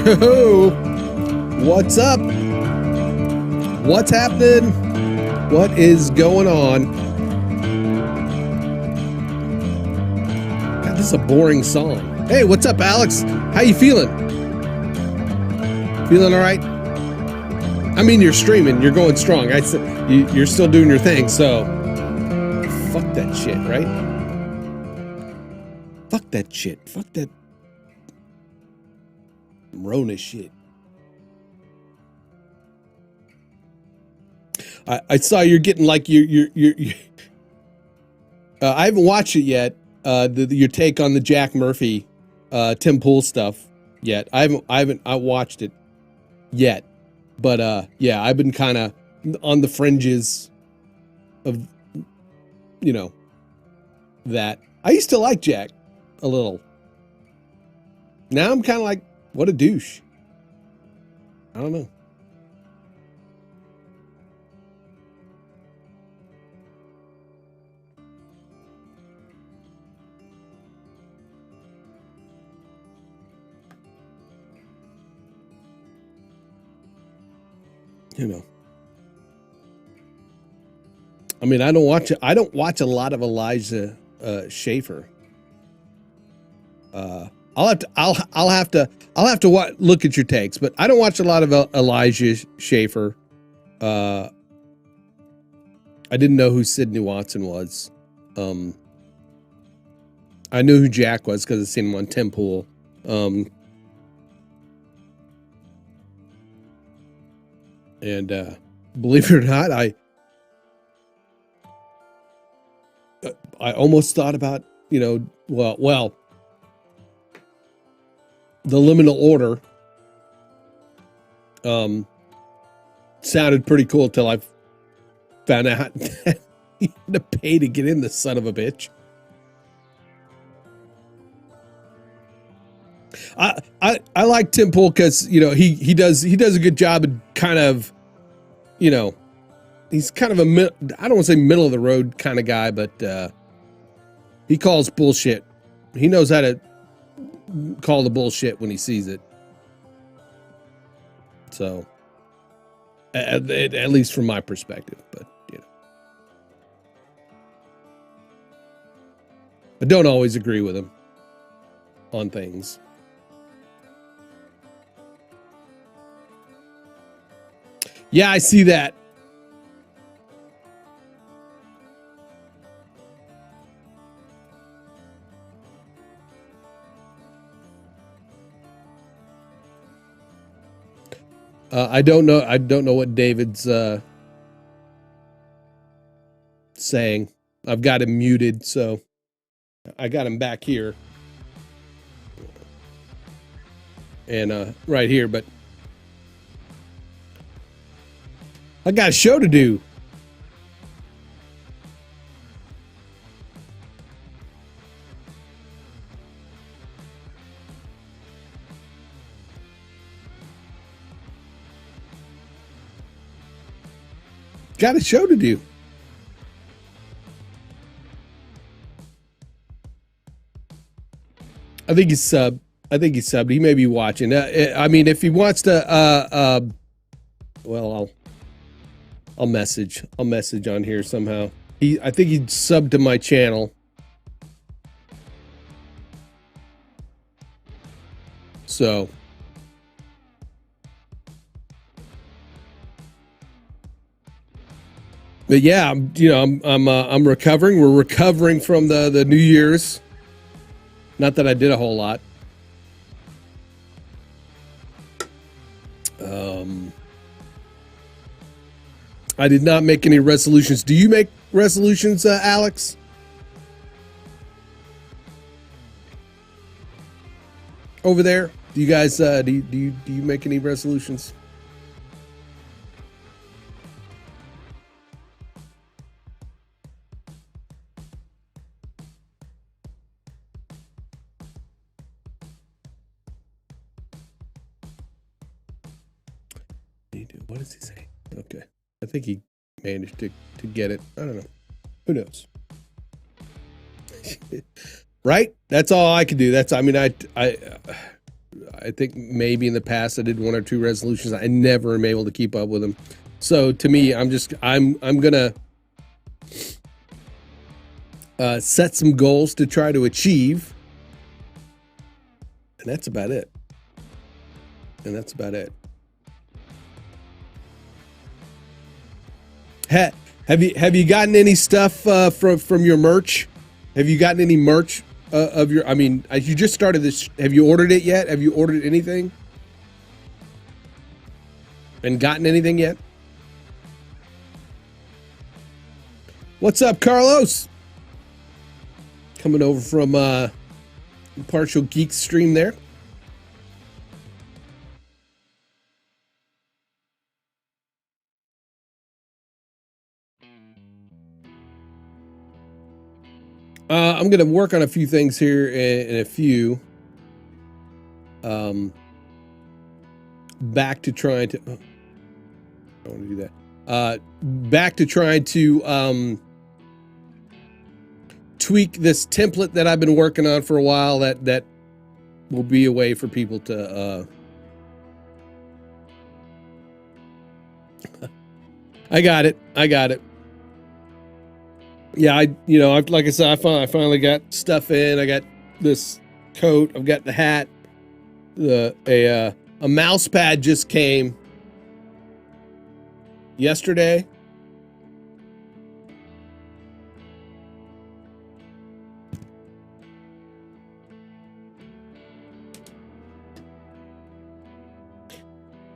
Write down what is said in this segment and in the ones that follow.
Yo, what's up? What's happening? What is going on? God, this is a boring song. Hey, what's up, Alex? How you feeling? Feeling all right? I mean, you're streaming. You're going strong. You're still doing your thing, so fuck that shit, right? Fuck that shit. Fuck that Rona shit. I saw you're getting like you're I haven't watched it yet. Your take on the Jack Murphy, Tim Pool stuff yet. I haven't watched it yet, but yeah, I've been kind of on the fringes of, you know, that. I used to like Jack a little. Now I'm kind of like, what a douche. I don't know. You know, I mean, I don't watch a lot of Elijah Schaefer. I'll have to look at your takes, but I don't watch a lot of Elijah Schaefer. I didn't know who Sidney Watson was. I knew who Jack was because I seen him on Tim Pool. And believe it or not, I almost thought about, you know, well, the liminal order sounded pretty cool till I found out that you had to pay to get in, the son of a bitch. I like Tim Pool because, you know, he does a good job of kind of, you know, he's kind of I don't want to say middle of the road kind of guy, but he calls bullshit. He knows how to call the bullshit when he sees it. So at least from my perspective, but you know, I don't always agree with him on things. Yeah, I see that. I don't know what David's saying. I've got him muted, so I got him back here and right here, but I got a show to do. Got a show to do. I think he's subbed. He may be watching. I mean, if he wants to, well, I'll message on here somehow. I think he subbed to my channel. So but yeah, you know, I'm recovering. We're recovering from the New Year's. Not that I did a whole lot. I did not make any resolutions. Do you make resolutions, Alex? Over there? Do you guys do you make any resolutions? What does he say? Okay. I think he managed to get it. I don't know. Who knows? Right? That's all I can do. I mean, I think maybe in the past I did 1 or 2 resolutions. I never am able to keep up with them. So to me, I'm gonna set some goals to try to achieve, and that's about it. Have you gotten any stuff from your merch? Have you gotten any merch of your? I mean, you just started this. Have you ordered it yet? Have you ordered anything? And gotten anything yet? What's up, Carlos? Coming over from partial Geeks stream there. I'm going to work on a few things here in a few. Back to trying to... Oh, I don't want to do that. Back to trying to tweak this template that I've been working on for a while that will be a way for people to... I got it. Yeah, like I said, I finally got stuff in. I got this coat. I've got the hat. A mouse pad just came yesterday.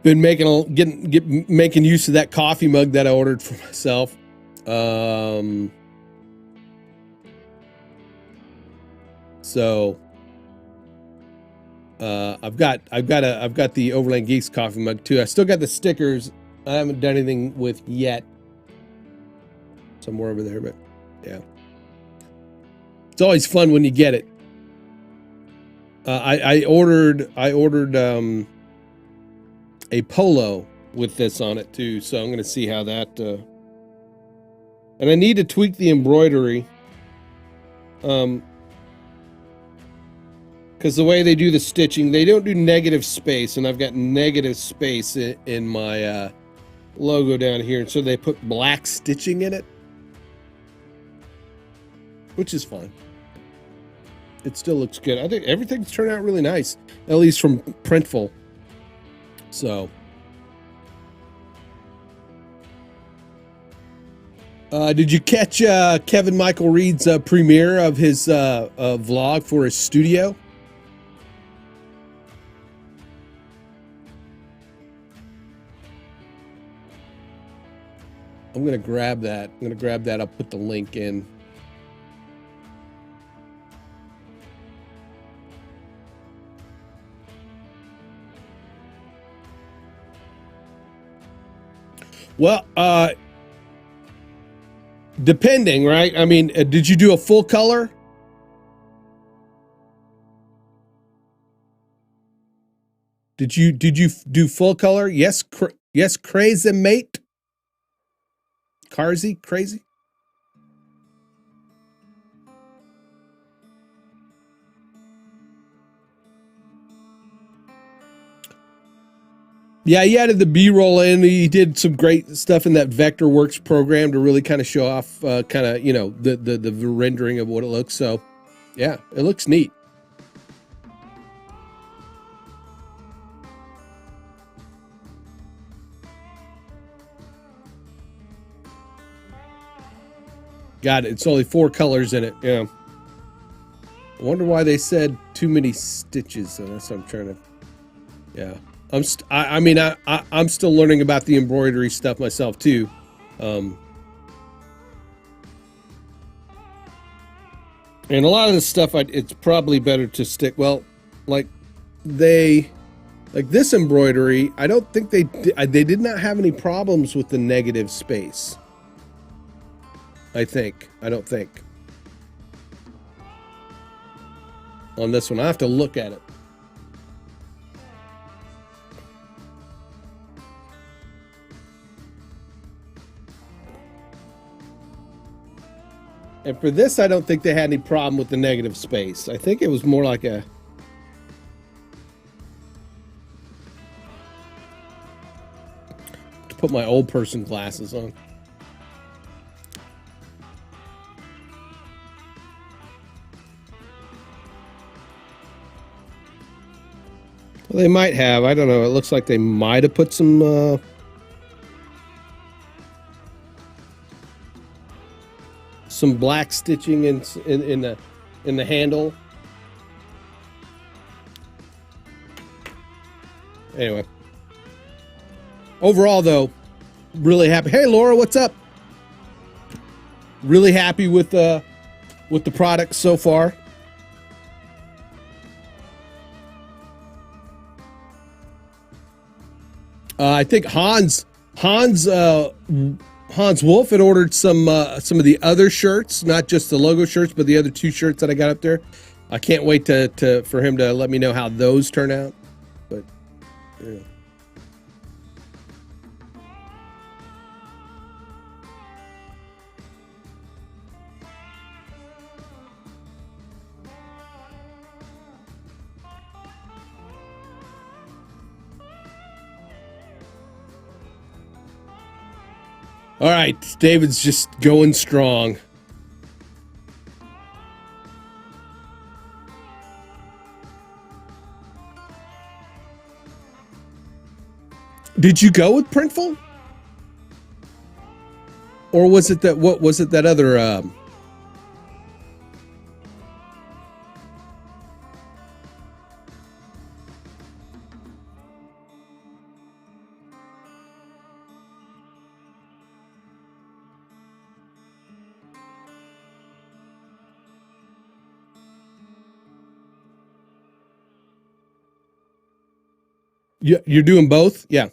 Been making use of that coffee mug that I ordered for myself. So I've got the Overland Geeks coffee mug too. I still got the stickers I haven't done anything with yet. Somewhere over there, but yeah. It's always fun when you get it. I ordered a polo with this on it too, so I'm going to see how that and I need to tweak the embroidery. Because the way they do the stitching, they don't do negative space, and I've got negative space in my logo down here, and so they put black stitching in it, which is fine. It still looks good. I think everything's turned out really nice, at least from Printful. So, did you catch Kevin Michael Reed's premiere of his vlog for his studio? I'm going to grab that. I'll put the link in. Well, depending, right? I mean, did you do a full color? Did you do full color? Yes, yes, crazy mate. Carzy, crazy. Yeah, he added the B-roll in. He did some great stuff in that Vectorworks program to really kind of show off, kind of, you know, the rendering of what it looks. So, yeah, it looks neat. Got it. It's only 4 colors in it. Yeah. I wonder why they said too many stitches. So that's what I'm trying to. Yeah. I'm still learning about the embroidery stuff myself too. And a lot of this stuff, it's probably better to stick. Well, like this embroidery, I don't think they did not have any problems with the negative space. I don't think. On this one, I have to look at it. And for this, I don't think they had any problem with the negative space. I think it was more like a... put my old person glasses on. Well, they might have. I don't know. It looks like they might have put some black stitching in the handle. Anyway, overall though, really happy. Hey Laura, what's up? Really happy with the product so far. I think Hans Wolf had ordered some of the other shirts, not just the logo shirts, but the other 2 shirts that I got up there. I can't wait for him to let me know how those turn out. But yeah. All right, David's just going strong. Did you go with Printful? Or was it that, what was it, that other you're doing both? Yeah.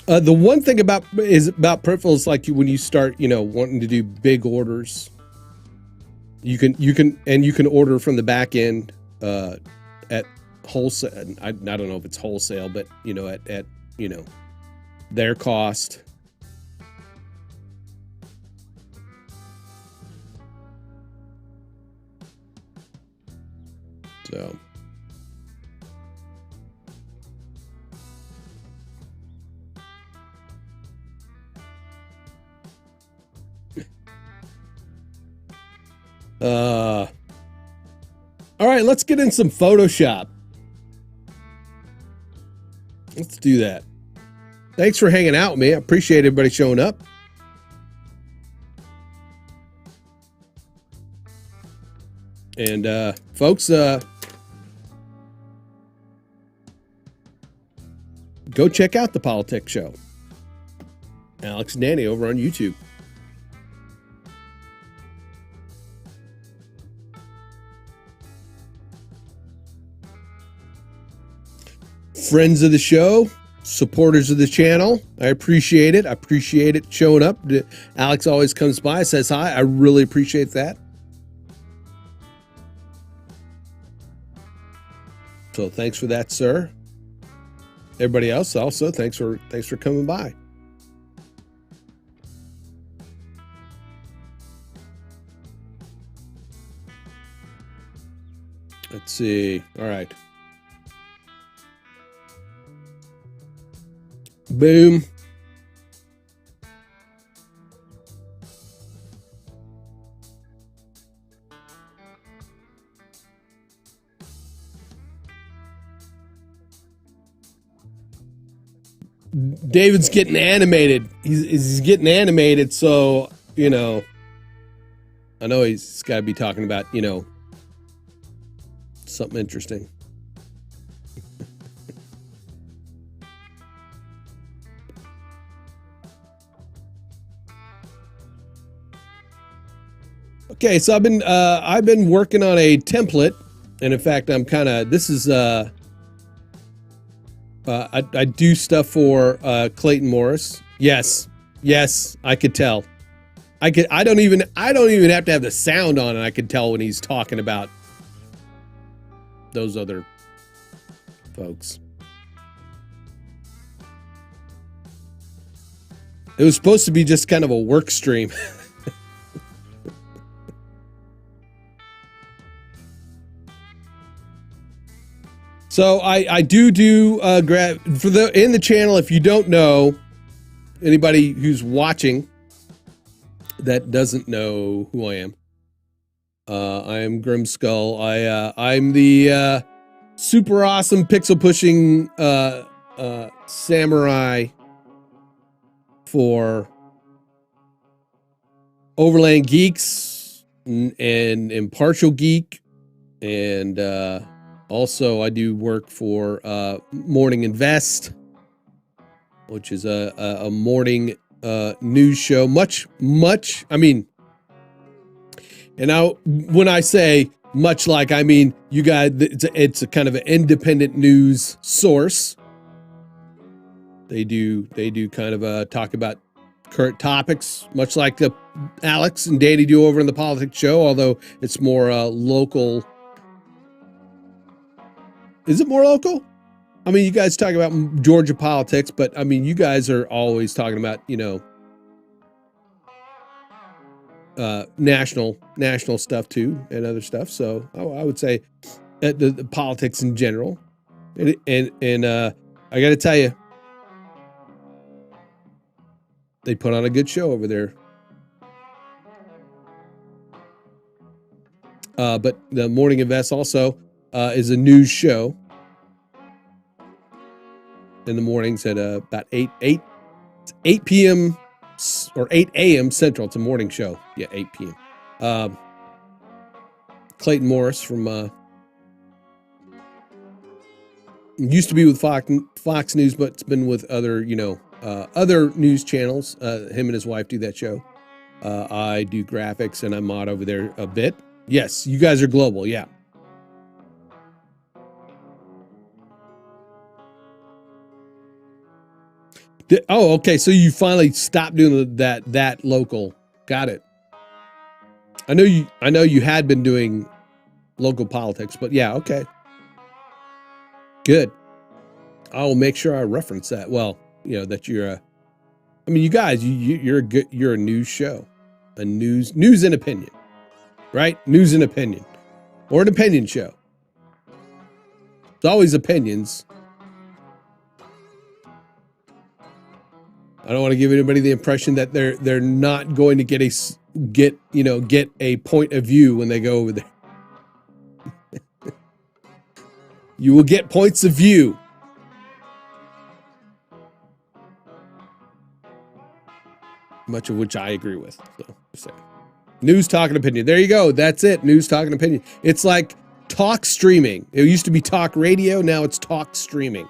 The one thing about Printful is like when you start, wanting to do big orders, you can order from the back end at wholesale. I don't know if it's wholesale, but at their cost. So. All right, let's get in some Photoshop. Let's do that. Thanks for hanging out with me. I appreciate everybody showing up. And folks, go check out the Politics Show. Alex and Danny over on YouTube. Friends of the show, supporters of the channel, I appreciate it. I appreciate it showing up. Alex always comes by, says hi. I really appreciate that. So thanks for that, sir. Everybody else also, thanks for coming by. Let's see. All right. Boom. David's getting animated. He's getting animated, so, I know he's got to be talking about, something interesting. Okay, so I've been working on a template, and in fact, I'm kind of, this is I do stuff for Clayton Morris. Yes, I could tell. I don't even have to have the sound on, and I could tell when he's talking about those other folks. It was supposed to be just kind of a work stream. So I do for in the channel. If you don't know, anybody who's watching that doesn't know who I am am Grimskull. I'm the super awesome pixel pushing samurai for Overland Geeks and Impartial Geek, and also I do work for Morning Invest, which is a morning news show. Much. I mean, and now when I say much like, I mean you guys. It's a kind of an independent news source. They do kind of talk about current topics, much like the Alex and Danny do over in the Politics Show, although it's more local. Is it more local? I mean, you guys talk about Georgia politics, but I mean, you guys are always talking about, you know, national stuff too, and other stuff. So I would say the politics in general, and I got to tell you, they put on a good show over there. But the Morning Invest also is a news show in the mornings at about 8 p.m. or 8 a.m. Central. It's a morning show. Yeah, 8 p.m. Clayton Morris from used to be with Fox News, but it's been with other, you know, other news channels. Him and his wife do that show. I do graphics and I mod over there a bit. Yes, you guys are global. Yeah. Oh, okay. So you finally stopped doing that local. Got it. I know you had been doing local politics, but yeah, okay. Good. I'll make sure I reference that. Well, you know that you're I mean, you guys, you're a news show, a news and opinion, right? News and opinion, or an opinion show. It's always opinions. I don't want to give anybody the impression that they're not going to get a point of view when they go over there. You will get points of view. Much of which I agree with. So, just saying. News, talk, and opinion. There you go. That's it. News, talk, and opinion. It's like talk streaming. It used to be talk radio. Now it's talk streaming.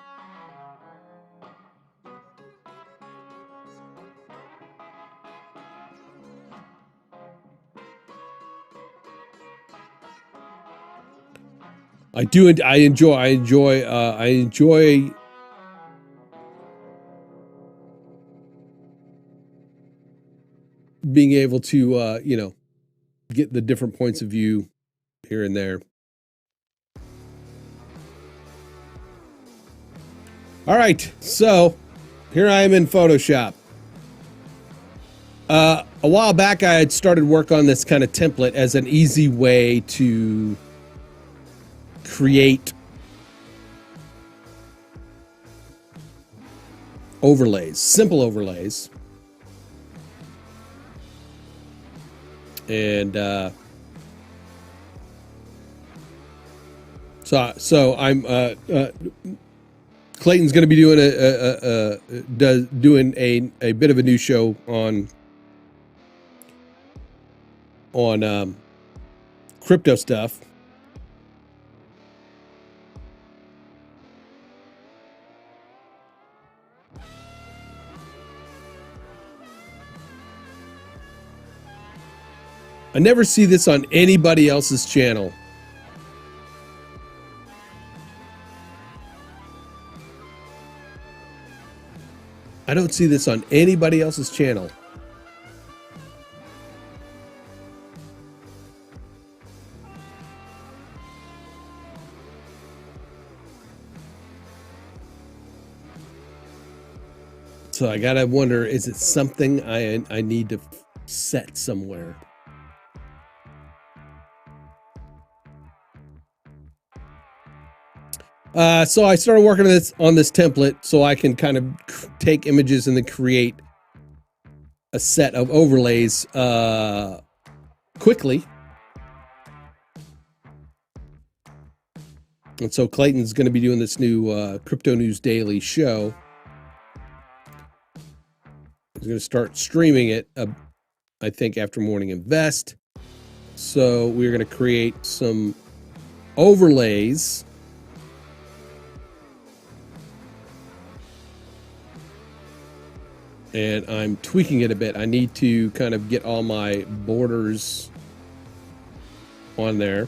I do. I enjoy being able to, you know, get the different points of view here and there. All right, so here I am in Photoshop. A while back, I had started work on this kind of template as an easy way to create overlays, simple overlays. And so I'm Clayton's going to be doing a bit of a new show on crypto stuff. I never see this on anybody else's channel. I don't see this on anybody else's channel. So I gotta wonder, is it something I need to set somewhere? So I started working on this template so I can kind of take images and then create a set of overlays quickly. And so Clayton's going to be doing this new Crypto News Daily show. He's going to start streaming it, I think, after Morning Invest. So we're going to create some overlays. And I'm tweaking it a bit. I need to kind of get all my borders on there.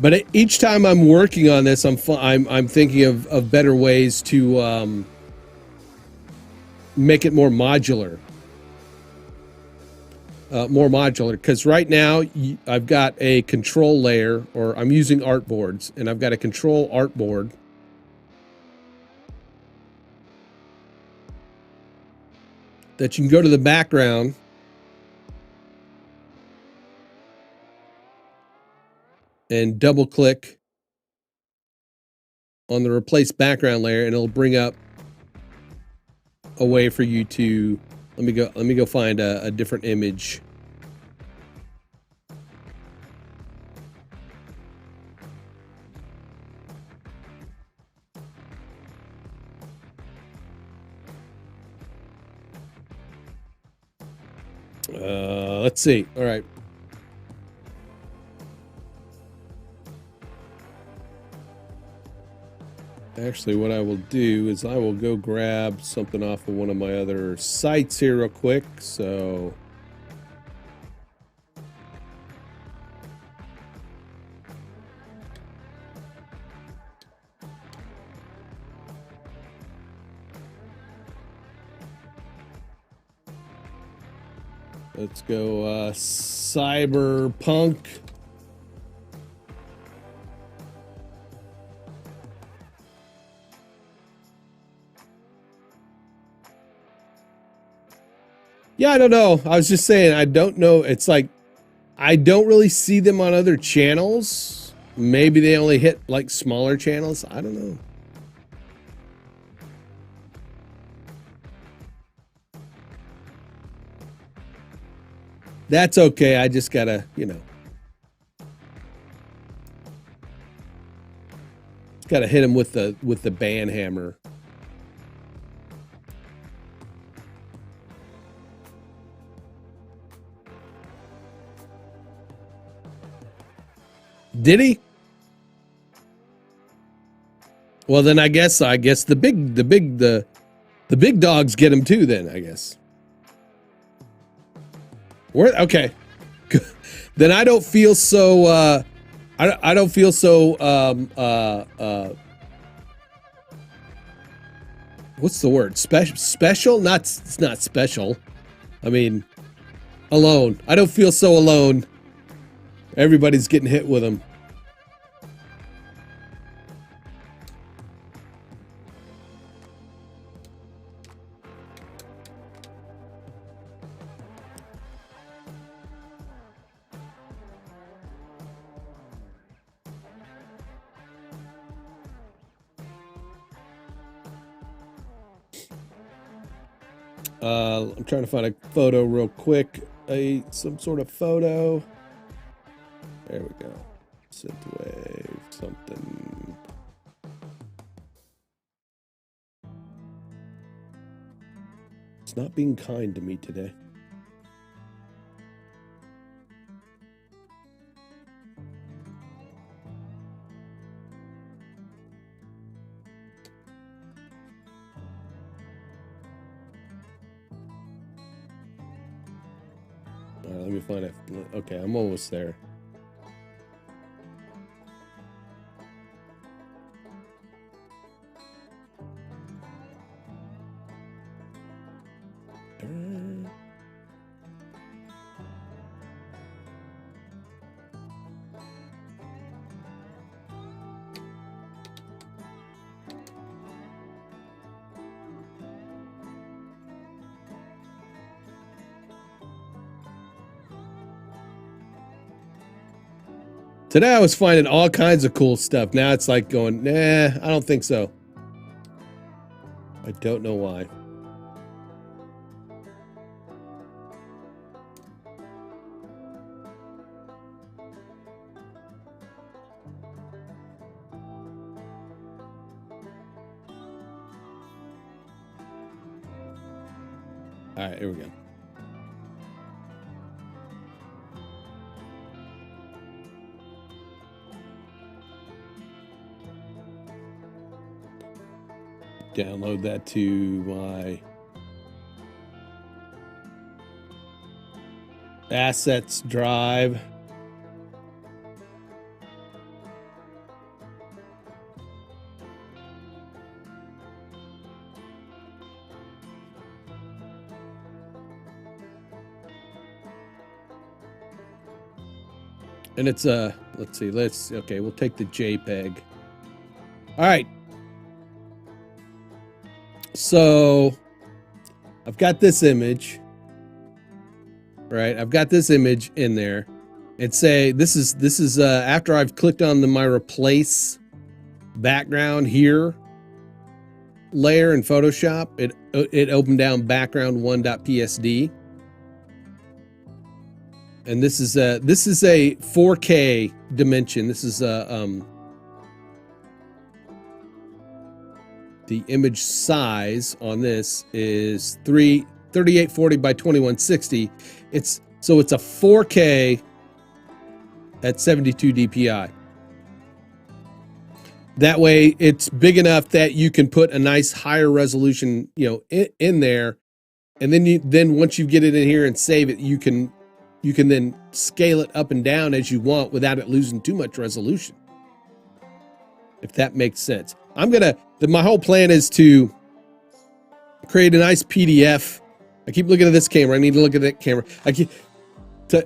But each time I'm working on this, I'm thinking of better ways to make it more modular. Because right now I've got a control layer, or I'm using artboards, and I've got a control artboard. That you can go to the background and double click on the replace background layer, and it'll bring up a way for you to let me go find a different image. Let's see. All right. Actually, what I will do is I will go grab something off of one of my other sites here real quick. So let's go Cyberpunk. Yeah, I don't know. I was just saying, I don't know. It's like, I don't really see them on other channels. Maybe they only hit like smaller channels. I don't know. That's okay. I just gotta, gotta hit him with the ban hammer. Did he? Well, then I guess the big dogs get him too. Then I guess. Okay. Then I don't feel so. I don't feel so. What's the word? Special? It's not special. I mean, alone. I don't feel so alone. Everybody's getting hit with them. I'm trying to find a photo real quick. Some sort of photo. There we go. Synthwave something. It's not being kind to me today. All right, let me find it. Okay, I'm almost there. Today I was finding all kinds of cool stuff. Now it's like going, nah, I don't think so. I don't know why. All right, here we go. Download that to my assets drive. And it's let's see, okay, we'll take the JPEG. All right. So I've got this image, right? I've got this image in there, and say this is after I've clicked on my replace background here layer in Photoshop. It opened down background1.psd, and this is a 4K dimension. This is the image size on this is 3840 by 2160. So it's a 4K at 72 DPI. That way it's big enough that you can put a nice higher resolution, in there. And then once you get it in here and save it, you can then scale it up and down as you want without it losing too much resolution. If that makes sense. My whole plan is to create a nice PDF. I keep looking at this camera. I need to look at that camera.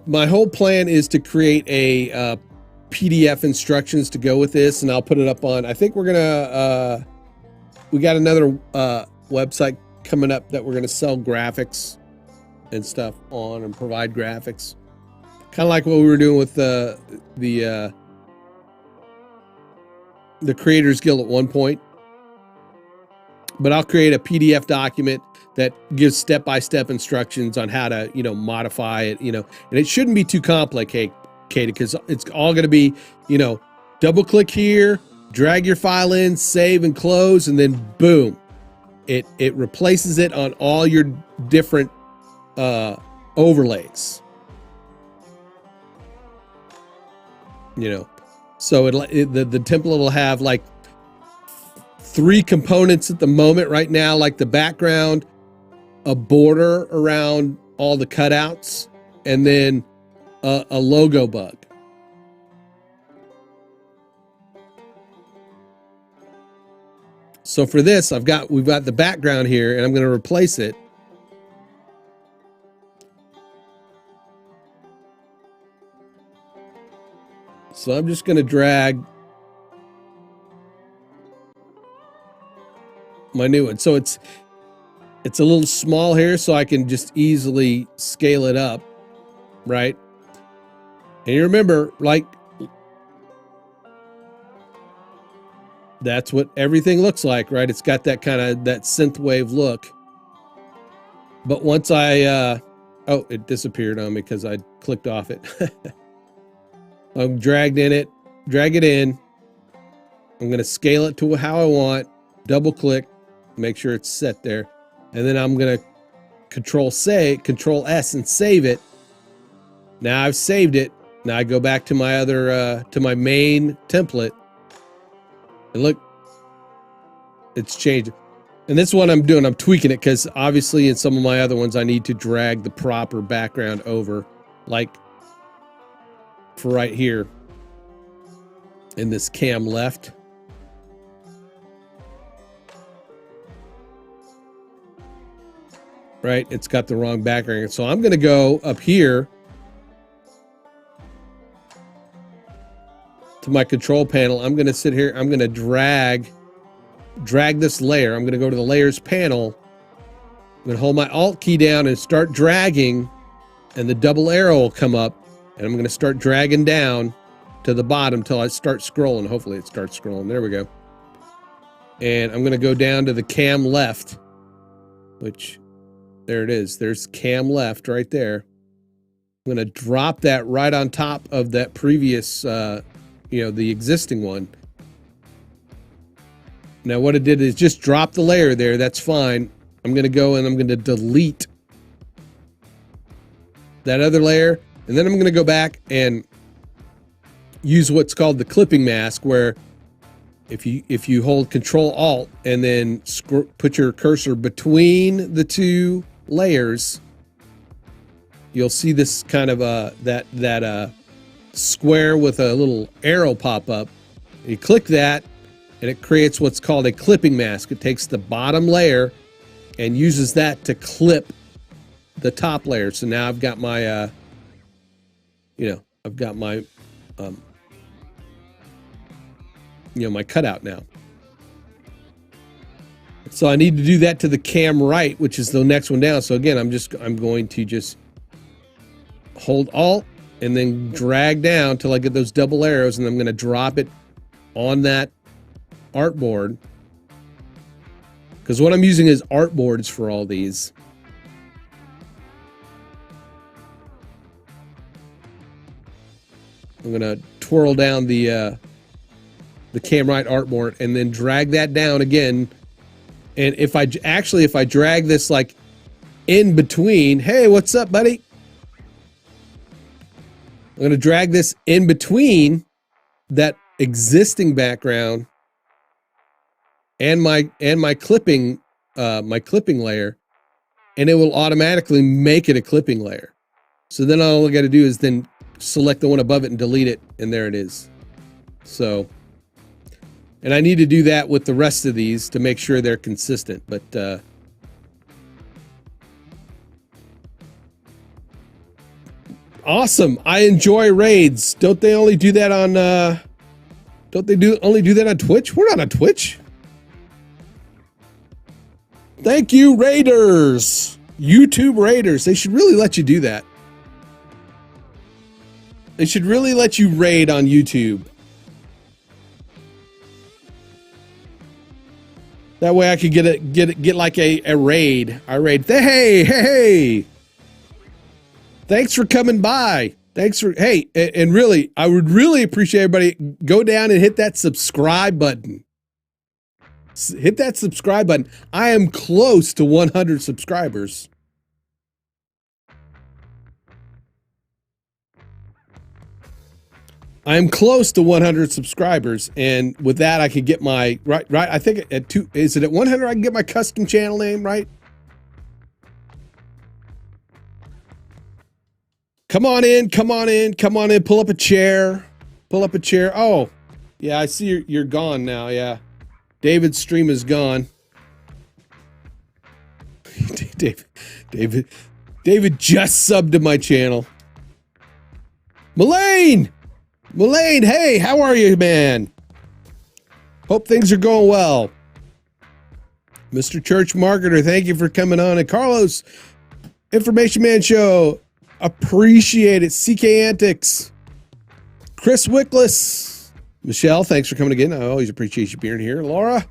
My whole plan is to create a PDF instructions to go with this, and I'll put it up on, I think we're gonna, we got another website coming up that we're gonna sell graphics and stuff on and provide graphics. Kind of like what we were doing with the Creators Guild at one point. But I'll create a PDF document that gives step-by-step instructions on how to, modify it, and it shouldn't be too complicated because it's all going to be, double click here, drag your file in, save and close, and then boom, it replaces it on all your different overlays. So the template will have like 3 components at the moment right now, like the background, a border around all the cutouts, and then a logo bug. So for this, we've got the background here, and I'm going to replace it. So I'm just going to drag my new one. So it's a little small here, so I can just easily scale it up, right? And you remember, like, that's what everything looks like, right? It's got that kind of that synthwave look. But once I oh, it disappeared on me because I clicked off it. I'm drag it in. I'm going to scale it to how I want, double click, make sure it's set there. And then I'm going to control S and save it. Now I've saved it. Now I go back to my other, to my main template, and look, it's changed. And this one I'm tweaking it because obviously in some of my other ones, I need to drag the proper background over, like for right here in this cam left. Right, it's got the wrong background. So I'm going to go up here to my control panel. I'm going to sit here. I'm going to drag this layer. I'm going to go to the layers panel. I'm going to hold my Alt key down and start dragging, and the double arrow will come up, and I'm going to start dragging down, to the bottom till I start scrolling. Hopefully it starts scrolling. There we go. And I'm going to go down to the cam left, which, there it is. There's cam left right there. I'm going to drop that right on top of that previous, the existing one. Now what it did is just drop the layer there. That's fine. I'm going to go and I'm going to delete that other layer. And then I'm going to go back and use what's called the clipping mask, where if you hold Control Alt and then put your cursor between the two layers, you'll see this kind of that square with a little arrow pop up. You click that and it creates what's called a clipping mask. It takes the bottom layer and uses that to clip the top layer. So now I've got my my cutout now. So I need to do that to the cam right, which is the next one down. So again, I'm going to just hold Alt and then drag down till I get those double arrows, and I'm going to drop it on that artboard, because what I'm using is artboards for all these. I'm going to twirl down the cam right artboard and then drag that down again. And if I drag this like in between, hey, what's up, buddy? I'm going to drag this in between that existing background and my clipping layer, and it will automatically make it a clipping layer. So then all I got to do is then select the one above it and delete it, and there it is. So, and I need to do that with the rest of these to make sure they're consistent, but awesome. I enjoy raids. Don't they only do that on only do that on Twitch? We're not on Twitch. Thank you, Raiders. YouTube Raiders. They should really let you do that. They should really let you raid on YouTube. That way I could get like a raid. I raid. Hey. Thanks for coming by. Hey, and really, I would really appreciate everybody go down and hit that subscribe button. Hit that subscribe button. I am close to 100 subscribers. I'm close to 100 subscribers, and with that, I could get my right. I think at is it at 100? I can get my custom channel name, right? Come on in. Pull up a chair. Oh, yeah, I see you're gone now. Yeah, David's stream is gone. David just subbed to my channel. Mullane, hey, how are you, man? Hope things are going well. Mr. Church Marketer, thank you for coming on. And Carlos, Information Man Show, appreciate it. CK Antics, Chris Wickless, Michelle, thanks for coming again. I always appreciate you being here. Laura,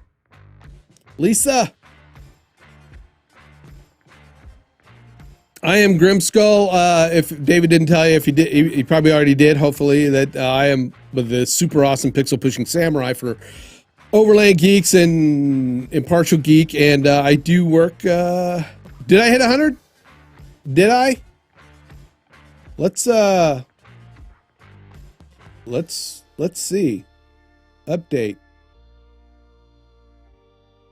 Lisa, I am Grimskull. If David didn't tell you, if he did, he probably already did. Hopefully, that I am the super awesome pixel pushing samurai for Overland Geeks and Impartial Geek, and I do work. Did I hit 100? Did I? Let's see. Update.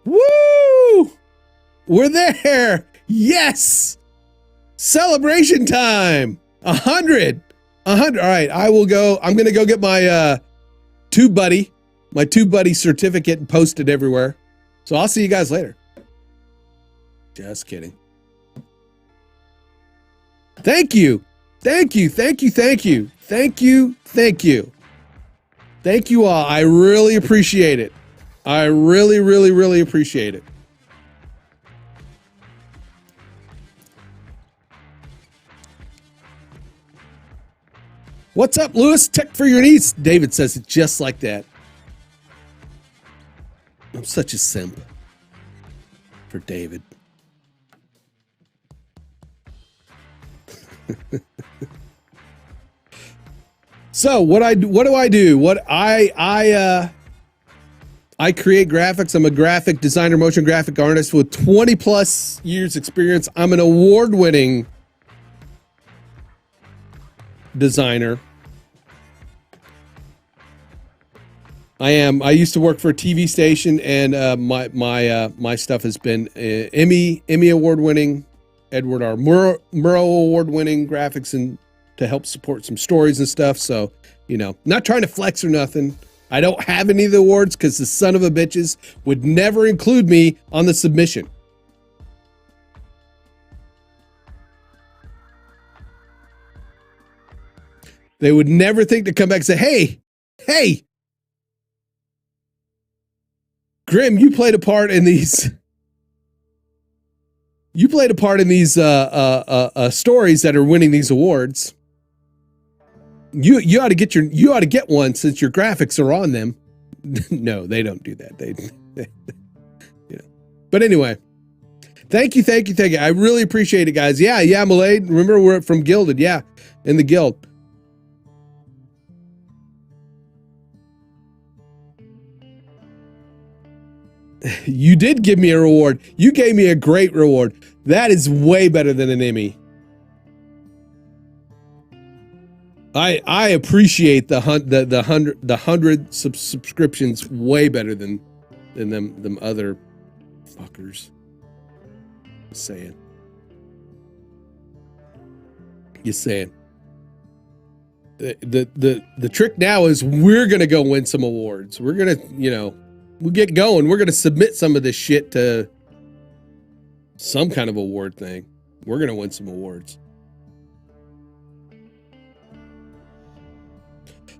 Woo! We're there. Yes. Celebration time. 100. All right, I will go. I'm going to go get my Tube Buddy certificate and post it everywhere. So I'll see you guys later. Just kidding. Thank you. Thank you all. I really appreciate it. I really appreciate it. What's up, Lewis? Tech for your niece. David says it just like that. I'm such a simp for David. So what do I do? I create graphics. I'm a graphic designer, motion graphic artist with 20 plus years experience. I'm an award-winning designer. I used to work for a TV station, and my stuff has been Emmy award-winning, Edward R. Murrow award-winning graphics, and to help support some stories and stuff. So, you know, not trying to flex or nothing. I don't have any of the awards because the son of a bitches would never include me on the submission. They would never think to come back and say, hey, Grim, you played a part in these. You played a part in these stories that are winning these awards. You ought to get one since your graphics are on them. No, they don't do that. They you know. But anyway, thank you. I really appreciate it, guys. Yeah, Malay. Remember, we're from Gilded. Yeah, in the guild. You did give me a reward. You gave me a great reward. That is way better than an Emmy. I appreciate the 100 subscriptions way better than them other fuckers. Just saying. Just saying. The trick now is we're gonna go win some awards. We're gonna, you know, we get going. We're gonna submit some of this shit to some kind of award thing. We're gonna win some awards.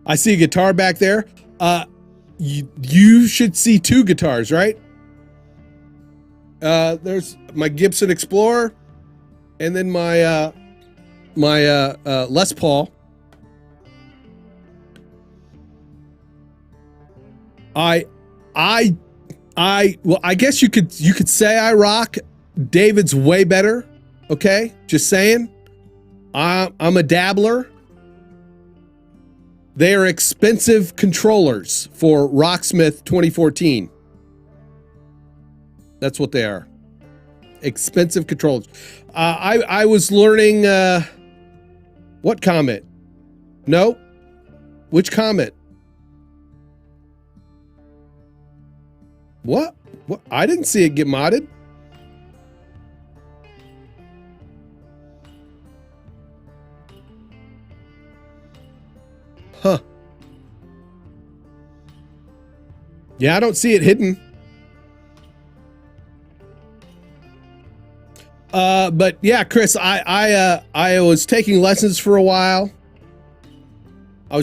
I see a guitar back there. You should see two guitars, right? There's my Gibson Explorer, and then my Les Paul. Well, I guess you could say I rock. David's way better. Okay, just saying. I'm a dabbler. They are expensive controllers for Rocksmith 2014. That's what they are. Expensive controllers. I was learning what Comet? No. Which Comet? What? I didn't see it get modded. Huh. Yeah, I don't see it hidden. But yeah, Chris, I was taking lessons for a while. I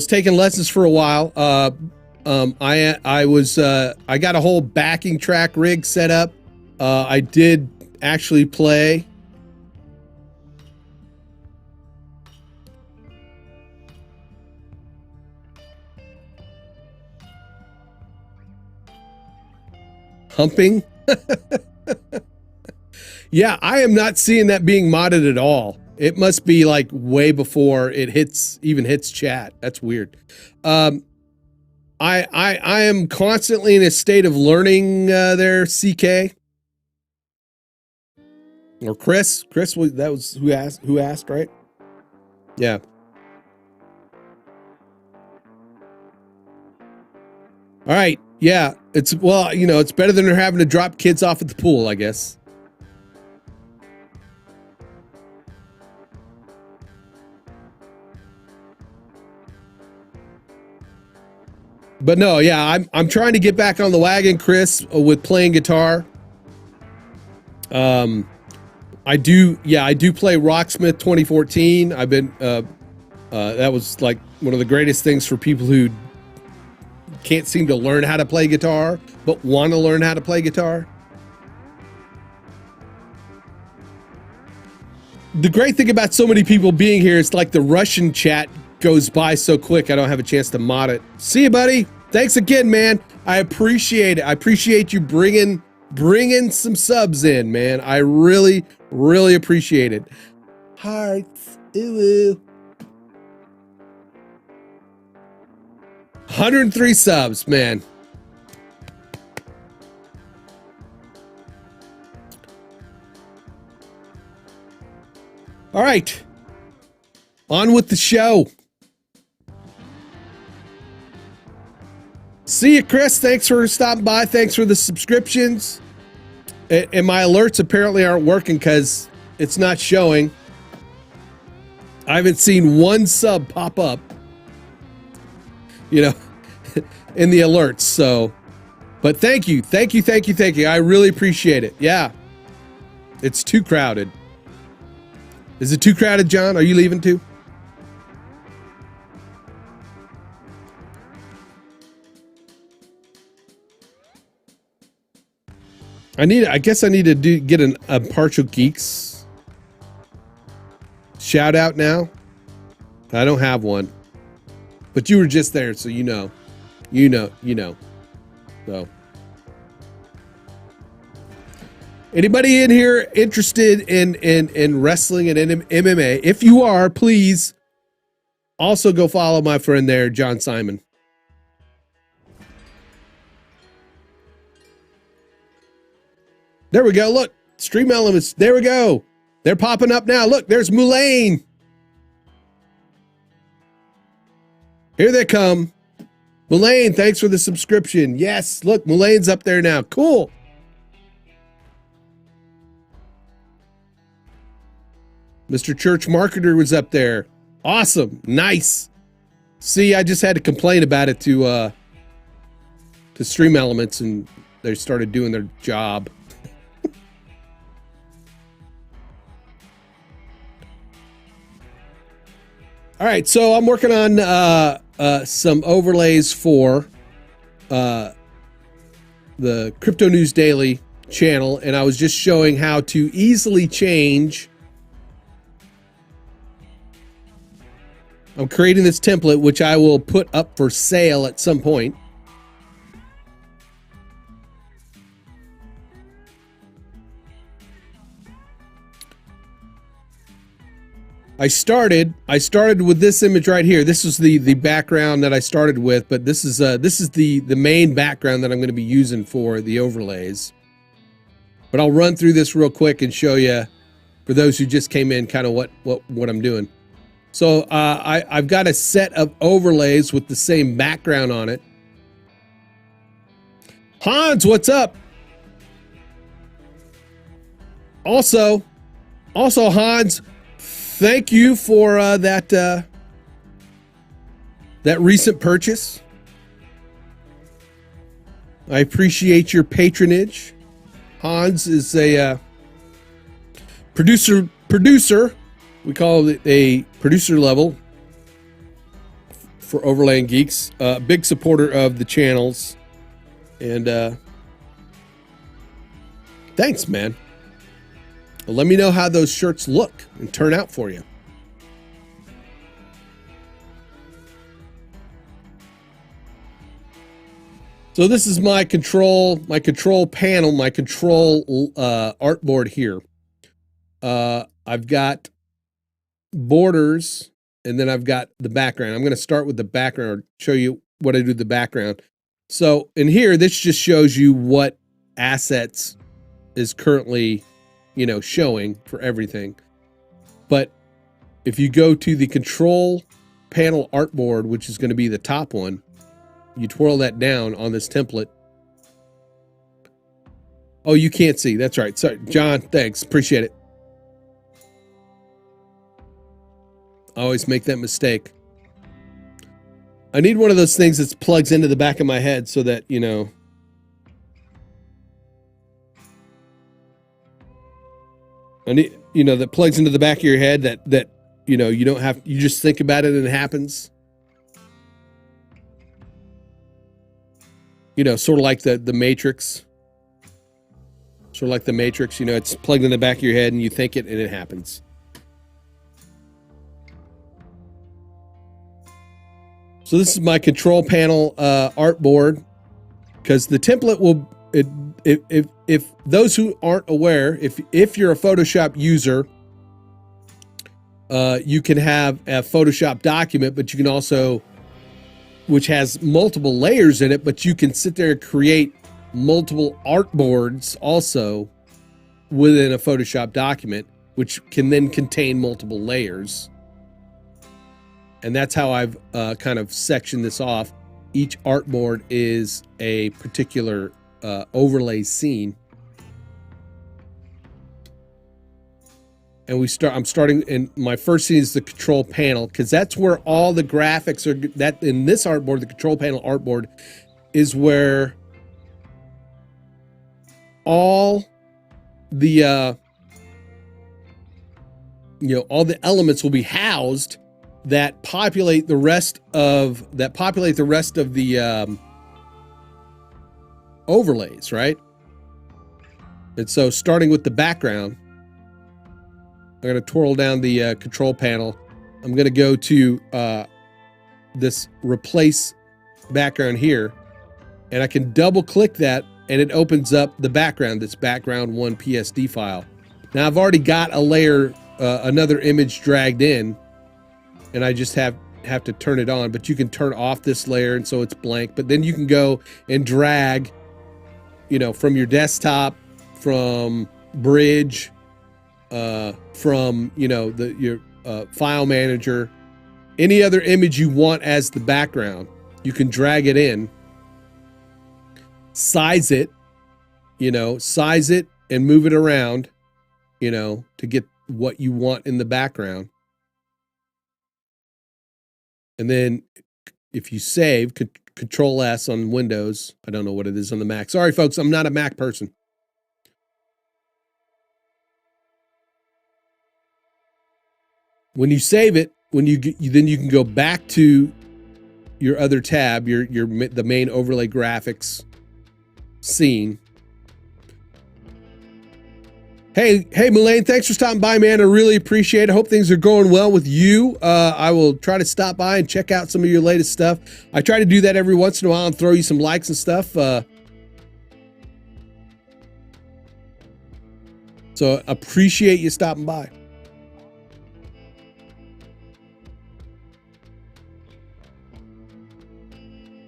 got a whole backing track rig set up. I did actually play. Humping. Yeah, I am not seeing that being modded at all. It must be like way before it even hits chat. That's weird. I am constantly in a state of learning there, CK. Or Chris. Chris, that was who asked, right? Yeah. All right. Yeah. It's better than having to drop kids off at the pool, I guess. But no, yeah, I'm trying to get back on the wagon, Chris, with playing guitar. I do play Rocksmith 2014. I've been that was like one of the greatest things for people who can't seem to learn how to play guitar but want to learn how to play guitar. The great thing about so many people being here is like the Russian chat goes by so quick I don't have a chance to mod it. See you, buddy. Thanks again, man. I appreciate it. I appreciate you bringing some subs in, man. I really, really appreciate it. Hearts. Ooh. 103 subs, man. All right. On with the show. See you, Chris. Thanks for stopping by. Thanks for the subscriptions. And my alerts apparently aren't working because it's not showing. I haven't seen one sub pop up, you know, in the alerts. So, but thank you. Thank you. Thank you. Thank you. I really appreciate it. Yeah. It's too crowded. Is it too crowded, John? Are you leaving too? I guess I need to get a partial Geeks shout out now. I don't have one, but you were just there, so you know. So, anybody in here interested in wrestling and MMA? If you are, please also go follow my friend there, John Simon. There we go. Look, Stream Elements. There we go. They're popping up now. Look, there's Moulane. Here they come. Moulane, thanks for the subscription. Yes, look, Moulane's up there now. Cool. Mr. Church Marketer was up there. Awesome. Nice. See, I just had to complain about it to Stream Elements, and they started doing their job. All right, so I'm working on some overlays for the Crypto News Daily channel, and I was just showing how to easily change. I'm creating this template, which I will put up for sale at some point. I started with this image right here. This was the background that I started with, but this is the main background that I'm going to be using for the overlays. But I'll run through this real quick and show you, for those who just came in, kind of what I'm doing. So I've got a set of overlays with the same background on it. Hans, what's up? Also Hans, thank you for that recent purchase. I appreciate your patronage. Hans is a producer. We call it a producer level for Overland Geeks. Big supporter of the channels. And thanks, man. Well, let me know how those shirts look and turn out for you. So this is my control panel, my control artboard here. I've got borders, and then I've got the background. I'm going to start with the background, show you what I do with the background. So in here, this just shows you what assets is currently, showing for everything. But if you go to the control panel artboard, which is going to be the top one, you twirl that down on this template. Oh, you can't see. That's right. Sorry, John, thanks. Appreciate it. I always make that mistake. I need one of those things that plugs into the back of my head so that, I need, that plugs into the back of your head that you don't have, you just think about it and it happens. Sort of like the Matrix. Sort of like the Matrix, it's plugged in the back of your head and you think it and it happens. So this is my control panel artboard, because the template will, if those who aren't aware, if you're a Photoshop user, you can have a Photoshop document, but you can also, which has multiple layers in it, but you can sit there and create multiple artboards also within a Photoshop document, which can then contain multiple layers. And that's how I've kind of sectioned this off. Each artboard is a particular overlay scene. And I'm starting in my first scene is the control panel, because that's where all the graphics are. That in this artboard, the control panel artboard, is where all the all the elements will be housed that populate the rest of the overlays, right? And so starting with the background, I'm going to twirl down the control panel. I'm going to go to this replace background here, and I can double click that, and it opens up the background, this background 1 PSD file. Now I've already got a layer, another image dragged in, and I just have to turn it on, but you can turn off this layer and so it's blank. But then you can go and drag, from your desktop, from Bridge, from your file manager, any other image you want as the background, you can drag it in, size it and move it around, to get what you want in the background. And then if you save, Control S on Windows, I don't know what it is on the Mac. Sorry, folks, I'm not a Mac person. When you save it, then you can go back to your other tab, the main overlay graphics scene. Hey, Mullane, thanks for stopping by, man. I really appreciate it. I hope things are going well with you. I will try to stop by and check out some of your latest stuff. I try to do that every once in a while and throw you some likes and stuff. So appreciate you stopping by.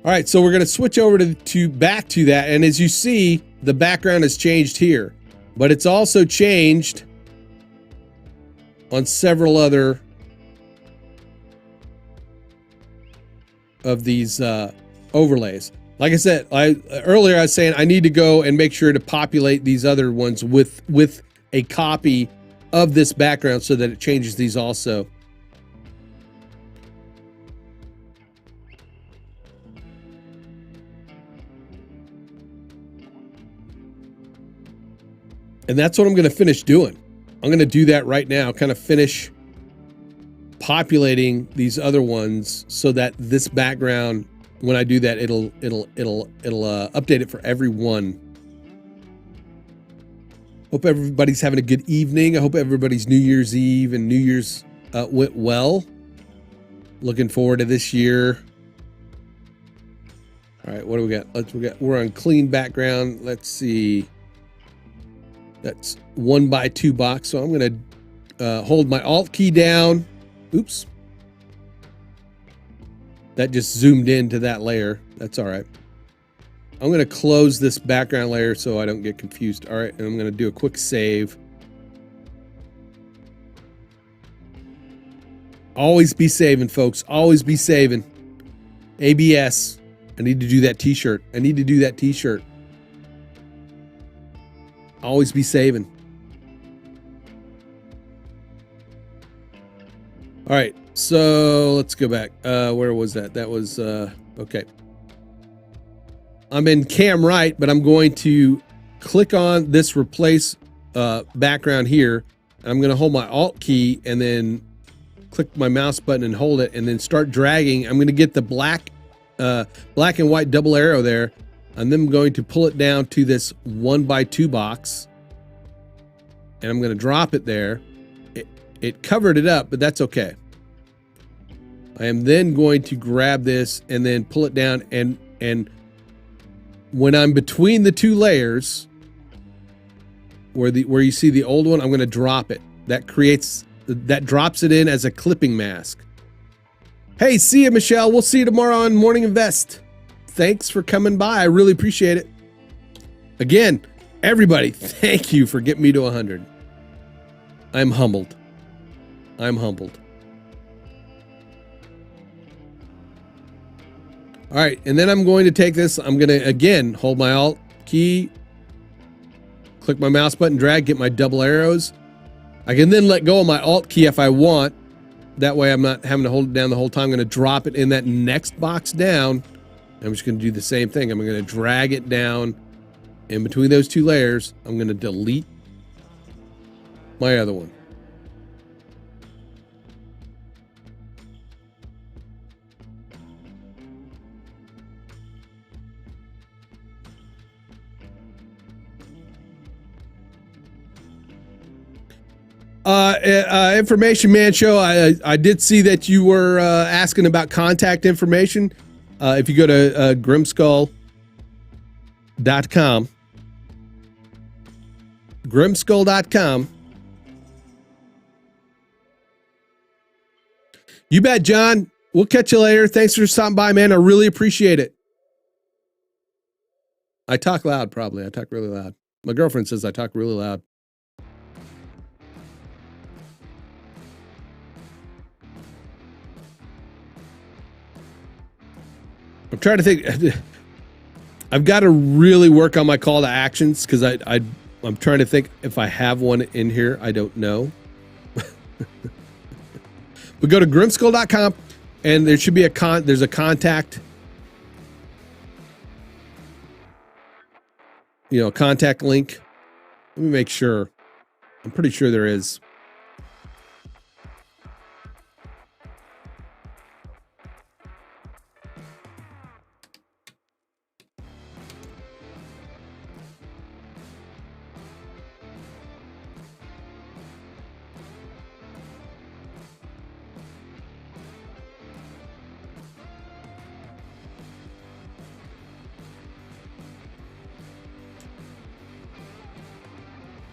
All right, so we're going to switch over to back to that. And as you see, the background has changed here. But it's also changed on several other of these overlays. Like I said, earlier I was saying I need to go and make sure to populate these other ones with a copy of this background so that it changes these also. And that's what I'm going to finish doing. I'm going to do that right now, kind of finish populating these other ones so that this background, when I do that, it'll update it for everyone. Hope everybody's having a good evening. I hope everybody's New Year's Eve and New Year's went well. Looking forward to this year. All right, what do we got? We're on clean background. Let's see. That's 1x2 box. So I'm going to hold my Alt key down. Oops. That just zoomed into that layer. That's all right. I'm going to close this background layer so I don't get confused. All right. And I'm going to do a quick save. Always be saving, folks. Always be saving. ABS. I need to do that t-shirt. Always be saving. All right, so let's go back. Where was that? That was, okay. I'm in cam right, but I'm going to click on this replace background here. I'm going to hold my Alt key and then click my mouse button and hold it and then start dragging. I'm going to get the black and white double arrow there. And then I'm going to pull it down to this 1x2 box. And I'm going to drop it there. It covered it up, but that's okay. I am then going to grab this and then pull it down, and when I'm between the two layers, where you see the old one, I'm going to drop it. That drops it in as a clipping mask. Hey, see you, Michelle. We'll see you tomorrow on Morning Invest. Thanks for coming by. I really appreciate it. Again, everybody, thank you for getting me to 100. I'm humbled. I'm humbled. All right, and then I'm going to take this. I'm going to, again, hold my Alt key, click my mouse button, drag, get my double arrows. I can then let go of my Alt key if I want. That way I'm not having to hold it down the whole time. I'm going to drop it in that next box down. I'm just going to do the same thing. I'm going to drag it down in between those two layers. I'm going to delete my other one. Information Man Show. I did see that you were asking about contact information. If you go to grimskull.com, you bet, John. We'll catch you later. Thanks for stopping by, man. I really appreciate it. I talk loud, probably. I talk really loud. My girlfriend says I talk really loud. I'm trying to think. I've got to really work on my call to actions because I'm trying to think if I have one in here. I don't know. But go to grimskull.com and there should be there's a contact, contact link. Let me make sure. I'm pretty sure there is.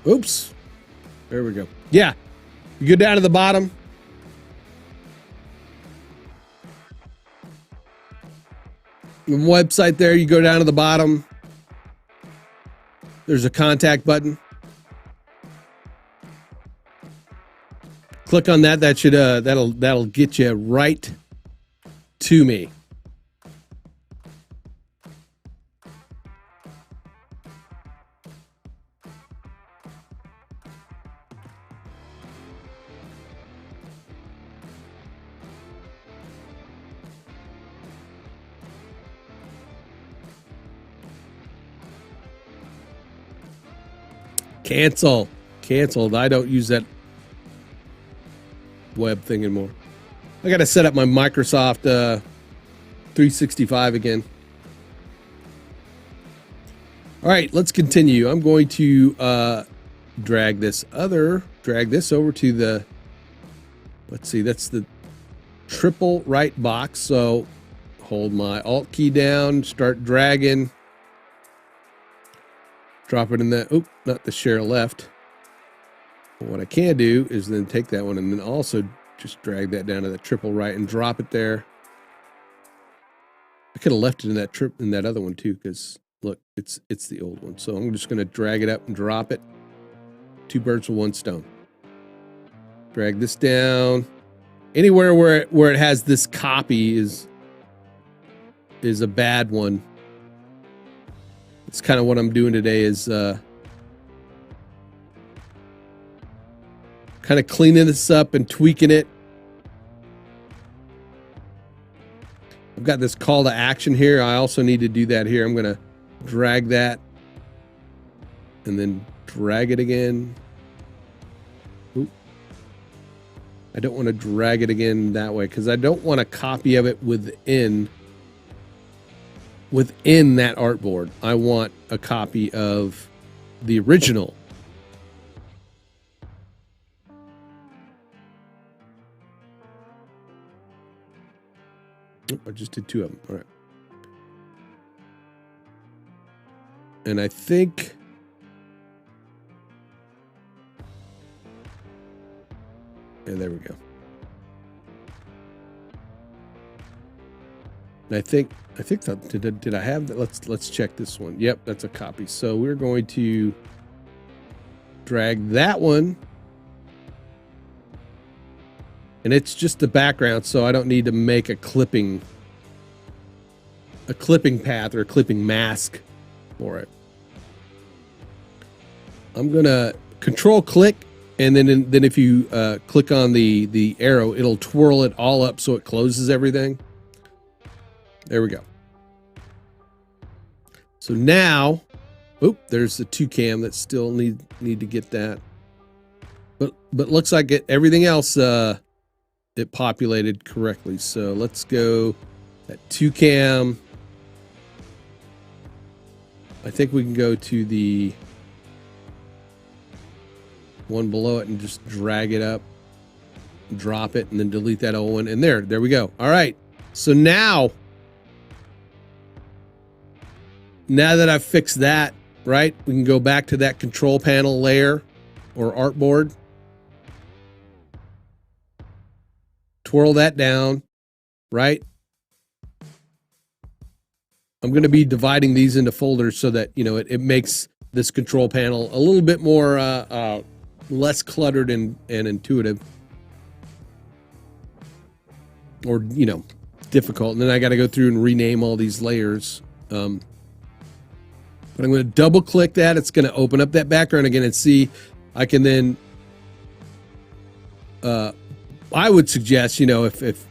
Oops. There we go. Yeah. You go down to the bottom. The website there, you go down to the bottom. There's a contact button. Click on that. That should that'll get you right to me. Canceled. I don't use that web thing anymore. I got to set up my Microsoft 365 again. All right, let's continue. I'm going to drag this over to the, let's see, that's the triple right box. So hold my Alt key down, start dragging. Drop it in that, not the share left. What I can do is then take that one and then also just drag that down to the triple right and drop it there. I could have left it in that other one too, because look, it's the old one. So I'm just going to drag it up and drop it. Two birds with one stone. Drag this down. Anywhere where it has this copy is a bad one. It's kind of what I'm doing today is kind of cleaning this up and tweaking it. I've got this call to action here. I also need to do that here. I'm going to drag that and then drag it again. Oop. I don't want to drag it again that way because I don't want a copy of it within that artboard. I want a copy of the original. Oop, I just did 2 of them. All right. And I think there we go. And I think that, did I have that? Let's check this one. Yep, that's a copy. So we're going to drag that one. And it's just the background, so I don't need to make a clipping path or a clipping mask for it. I'm gonna control click, and then if you click on the arrow, it'll twirl it all up so it closes everything. There we go. So now, oop, there's the 2 cam that still need to get that. But looks like everything else it populated correctly. So let's go that 2 cam. I think we can go to the one below it and just drag it up, drop it, and then delete that old one. And there we go. All right. So now that I've fixed that, right, we can go back to that control panel layer or artboard. Twirl that down, right? I'm going to be dividing these into folders so that, you know, it makes this control panel a little bit more less cluttered and intuitive, or, you know, difficult. And then I got to go through and rename all these layers. But I'm going to double click that. It's going to open up that background again, and see, I can then, I would suggest, you know, if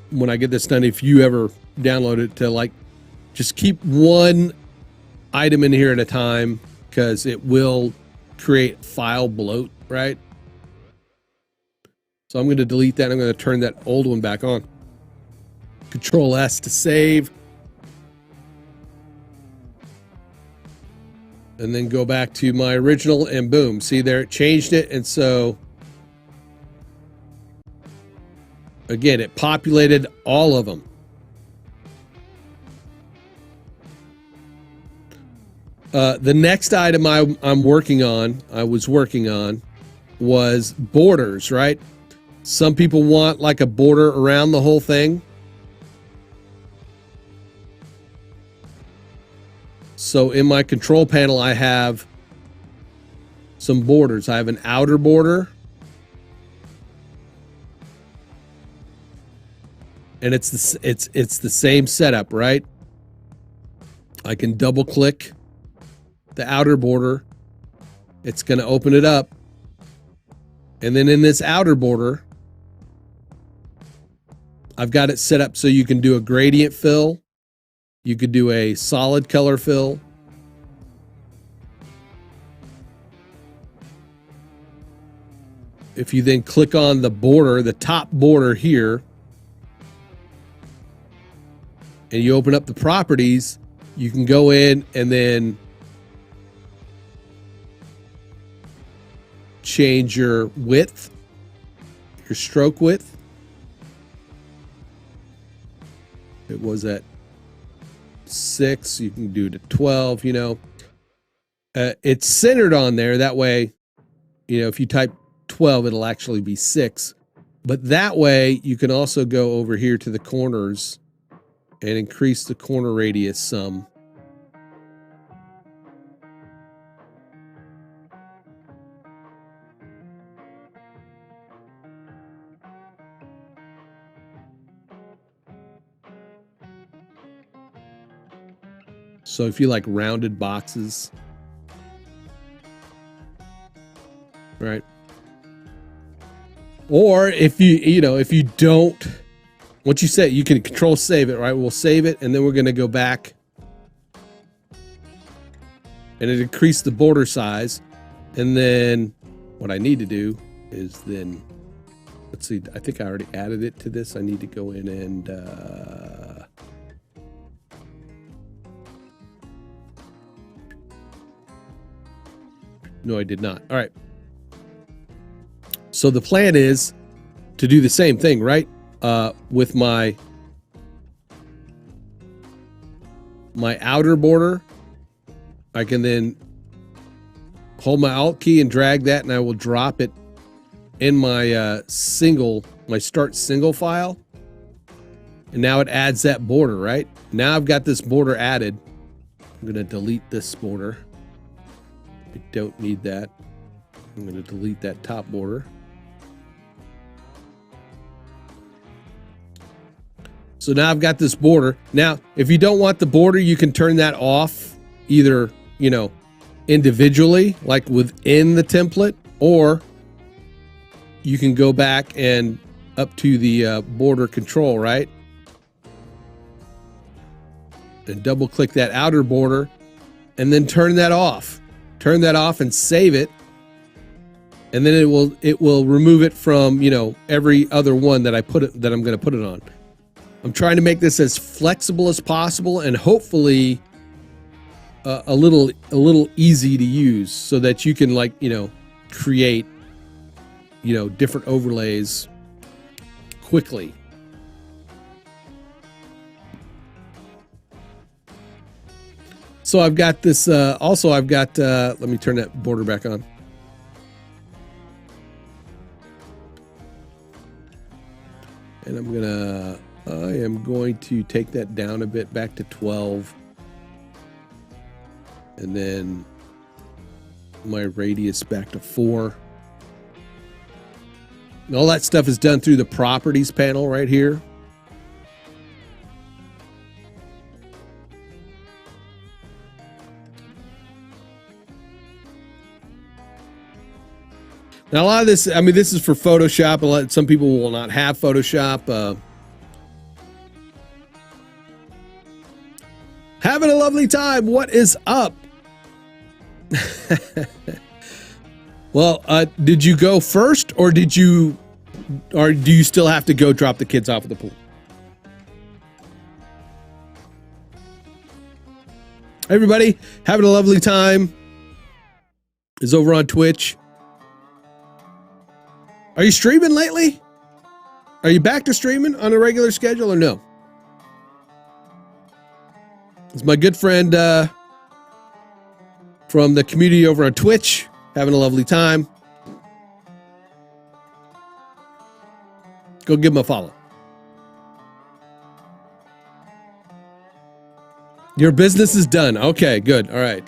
when I get this done, if you ever download it, to like just keep one item in here at a time, because it will create file bloat, right? So I'm going to delete that. I'm going to turn that old one back on. Control S to save. And then go back to my original, and boom, see there, it changed it. And so again, it populated all of them. The next item I was working on was borders, right? Some people want like a border around the whole thing. So in my control panel, I have some borders. I have an outer border, and it's the same setup, right? I can double click the outer border. It's going to open it up. And then in this outer border, I've got it set up so you can do a gradient fill. You could do a solid color fill. If you then click on the border, the top border here, and you open up the properties, you can go in and then change your width, your stroke width. It was at 6, you can do to 12, you know. It's centered on there. That way, you know, if you type 12, it'll actually be 6. But that way, you can also go over here to the corners and increase the corner radius some. So if you like rounded boxes, right? Or if if you don't, once you set, you can control save it, right? We'll save it, and then we're going to go back, and it increased the border size. And then what I need to do is then, let's see, I think I already added it to this. I need to go in and, no, I did not. All right. So the plan is to do the same thing, right? With my my outer border, I can then hold my Alt key and drag that, and I will drop it in my my start single file. And now it adds that border, right? Now I've got this border added. I'm going to delete this border. I don't need that. I'm going to delete that top border. So now I've got this border. Now, if you don't want the border, you can turn that off either, you know, individually, like within the template, or you can go back and up to the border control, right? And double click that outer border and then turn that off. Turn that off and save it. And then it will remove it from, you know, every other one that I'm going to put it on. I'm trying to make this as flexible as possible and hopefully a little easy to use so that you can, like, you know, create, you know, different overlays quickly. So I've got this, also I've got, let me turn that border back on. And I am going to take that down a bit, back to 12. And then my radius back to 4. And all that stuff is done through the properties panel right here. Now, a lot of this, I mean, this is for Photoshop. Some people will not have Photoshop. Having a lovely time. What is up? Well, did you go first, or do you still have to go drop the kids off at the pool? Everybody, having a lovely time is over on Twitch. Are you streaming lately? Are you back to streaming on a regular schedule or no? It's my good friend from the community over on Twitch, having a lovely time. Go give him a follow. Your business is done. Okay, good. All right.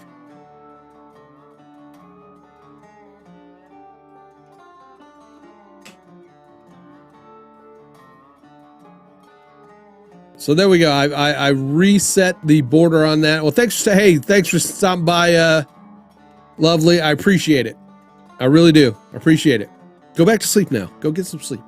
So there we go. I reset the border on that. Well, thanks for stopping by, Lovely. I appreciate it. I really do. I appreciate it. Go back to sleep now. Go get some sleep.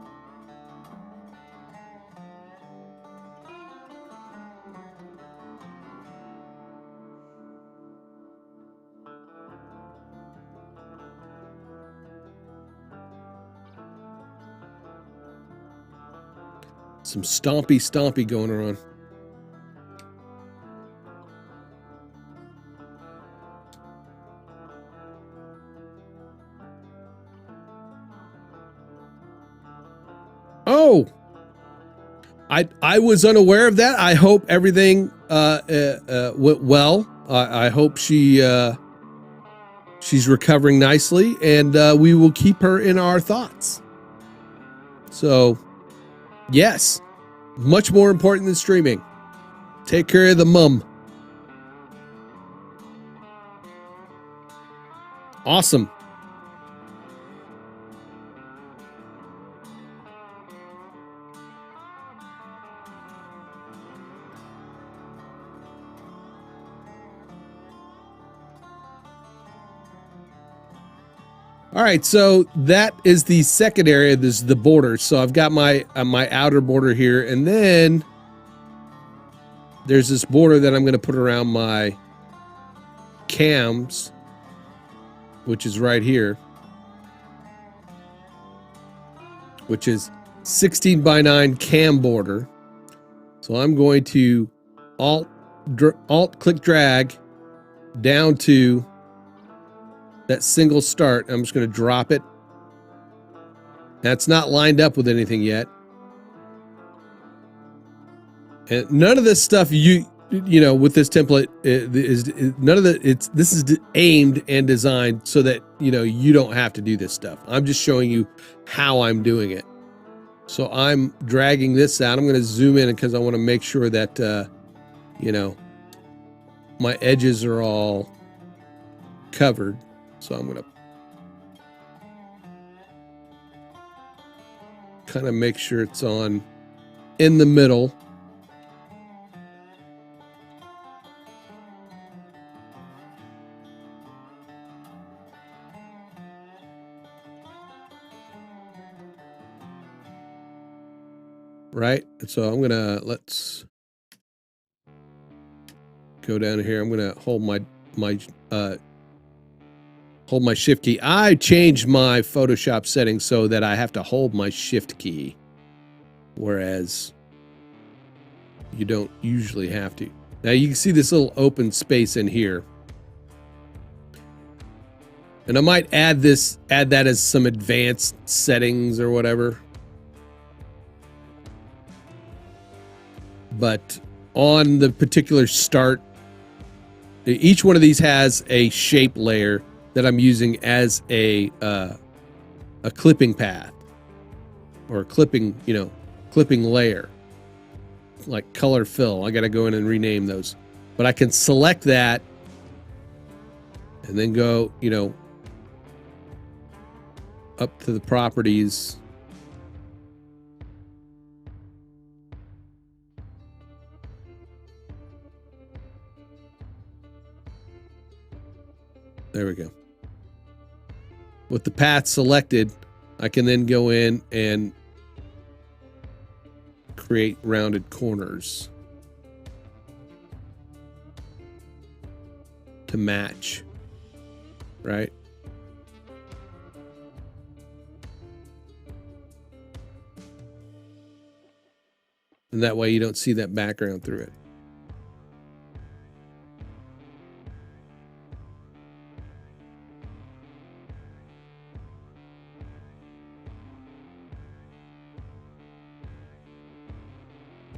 Some stompy going on. Oh, I was unaware of that. I hope everything went well. I hope she's recovering nicely, and we will keep her in our thoughts. So, yes, much more important than streaming. Take care of the mum. Awesome. All right, so that is the second area. This is the border. So I've got my outer border here, and then there's this border that I'm going to put around my cams, which is right here, which is 16 by 9 cam border. So I'm going to alt click drag down to that single start. I'm just going to drop it. That's not lined up with anything yet. And none of this stuff, you know, with this template is none of the, this is aimed and designed so that, you know, you don't have to do this stuff. I'm just showing you how I'm doing it. So I'm dragging this out. I'm going to zoom in because I want to make sure that, you know, my edges are all covered. So I'm going to kind of make sure it's on in the middle. Right. So I'm gonna, let's go down here. I'm gonna hold my shift key. I changed my Photoshop settings so that I have to hold my shift key, whereas you don't usually have to. Now you can see this little open space in here. And I might add that as some advanced settings or whatever. But on the particular start, each one of these has a shape layer that I'm using as a clipping path or a clipping, you know, clipping layer, like color fill. I got to go in and rename those, but I can select that and then go, you know, up to the properties. There we go. With the path selected, I can then go in and create rounded corners to match, right? And that way you don't see that background through it.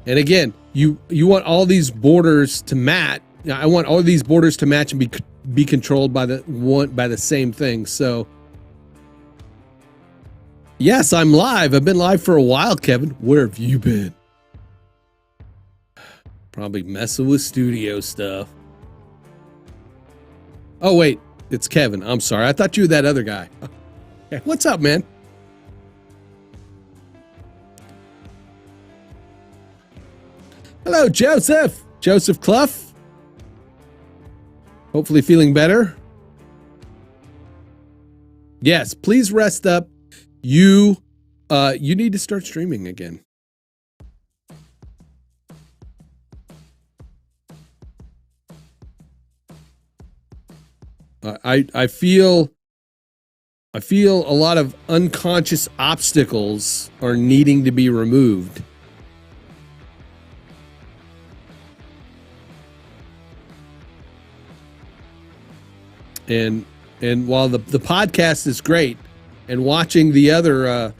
And again, you want all these borders to match. I want all these borders to match and be controlled by the same thing. So yes, I'm live. I've been live for a while, Kevin. Where have you been? Probably messing with studio stuff. Oh wait, it's Kevin. I'm sorry. I thought you were that other guy. Okay. What's up, man? Hello, Joseph. Joseph Clough. Hopefully feeling better. Yes, please rest up. You need to start streaming again. I feel a lot of unconscious obstacles are needing to be removed. And while the podcast is great, and watching the other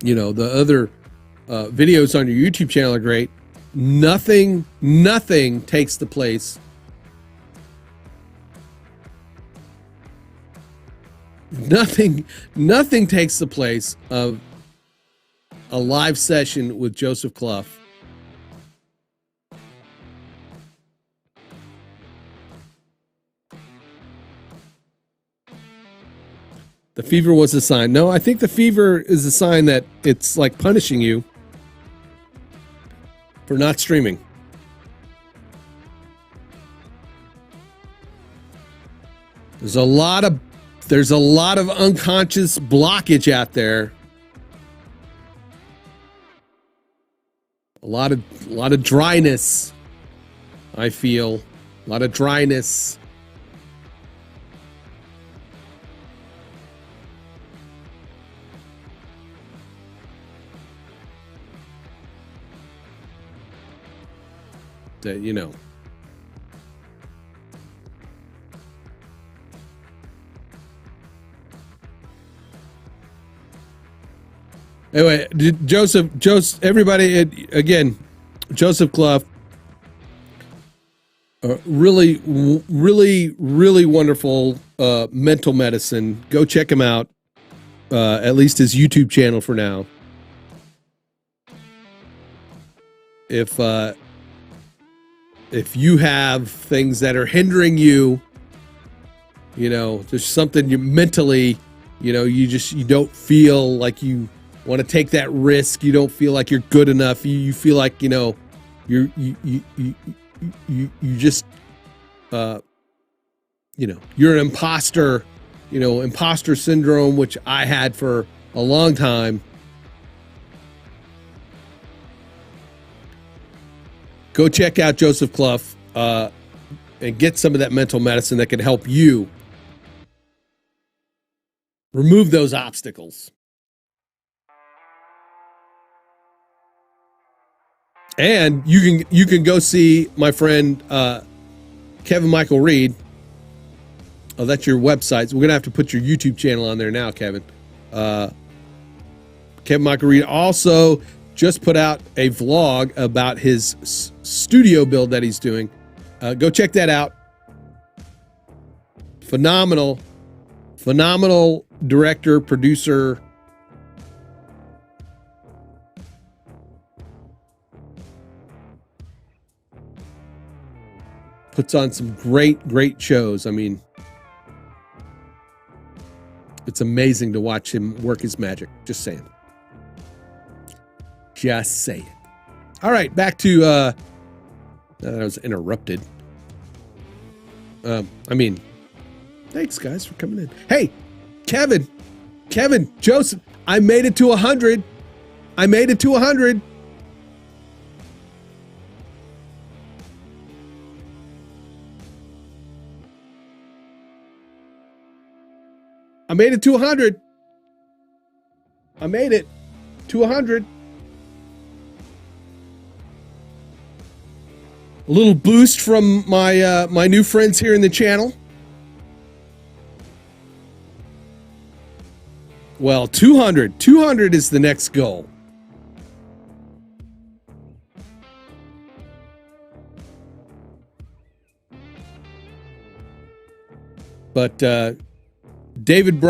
videos on your YouTube channel are great, nothing takes the place. Nothing takes the place of a live session with Joseph Clough. The fever was a sign. No, I think the fever is a sign that it's like punishing you for not streaming. There's a lot of unconscious blockage out there. A lot of dryness. I feel a lot of dryness. That, you know. Anyway, Joseph, everybody, again, Joseph Clough, Really wonderful mental medicine. Go check him out. At least his YouTube channel for now. If you have things that are hindering you, you know, there's something you mentally, you know, you don't feel like you want to take that risk. You don't feel like you're good enough. You feel like, you know, you just, you know, you're an imposter, you know, imposter syndrome, which I had for a long time. Go check out Joseph Clough and get some of that mental medicine that can help you remove those obstacles. And you can go see my friend Kevin Michael Reed. Oh, that's your website. So we're gonna have to put your YouTube channel on there now, Kevin. Kevin Michael Reed also just put out a vlog about his studio build that he's doing. Go check that out. Phenomenal director, producer. Puts on some great shows. I mean, it's amazing to watch him work his magic. Just saying. Just saying. All right, back to I was interrupted. I mean, thanks guys for coming in. Hey, Kevin, Joseph, I made it to 100. I made it to 100. I made it to 100. I made it to 100. A little boost from my my new friends here in the channel. Well, 200. 200 is the next goal. But David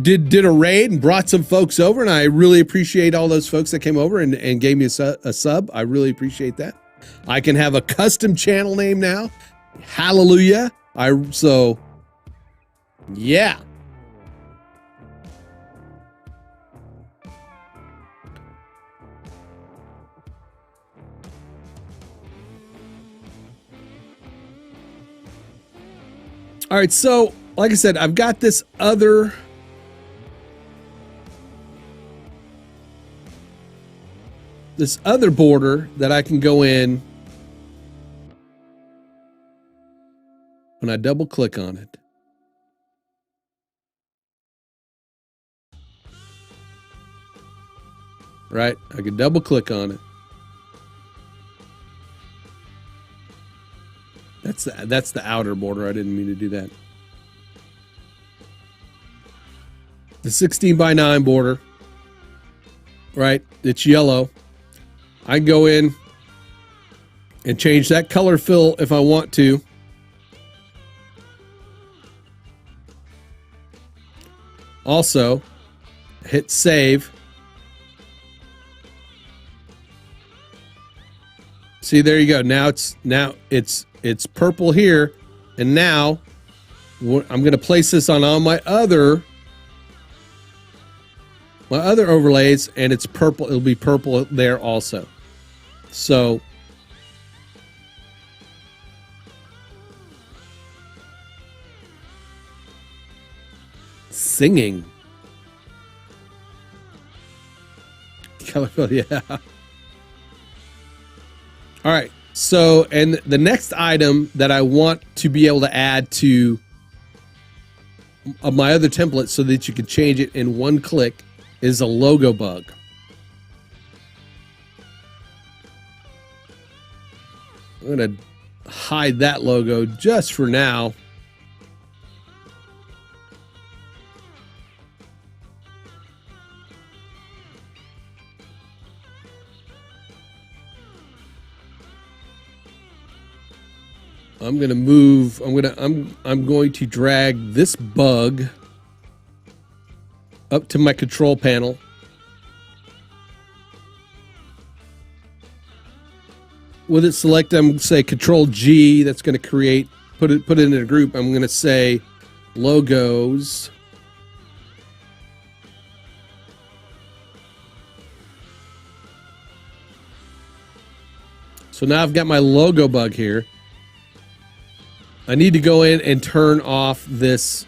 did a raid and brought some folks over, and I really appreciate all those folks that came over and gave me a sub. I really appreciate that. I can have a custom channel name now. Hallelujah. So yeah. All right, so like I said, I've got this other border that I can go in when I double click on it. Right? I can double click on it. That's the outer border. I didn't mean to do that. The 16:9 border. Right? It's yellow. I can go in and change that color fill if I want to. Also, hit save. See, there you go. Now it's purple here, and now I'm going to place this on all my other overlays, and it's purple. It'll be purple there also. So singing. Colorful, yeah. All right. So, and the next item that I want to be able to add to my other template so that you can change it in one click is a logo bug. I'm going to hide that logo just for now. I'm going to move. I'm going to drag this bug up to my control panel. With it selected, I'm going to say Control G. That's going to create, put it in a group. I'm going to say logos. So now I've got my logo bug here. I need to go in and turn off this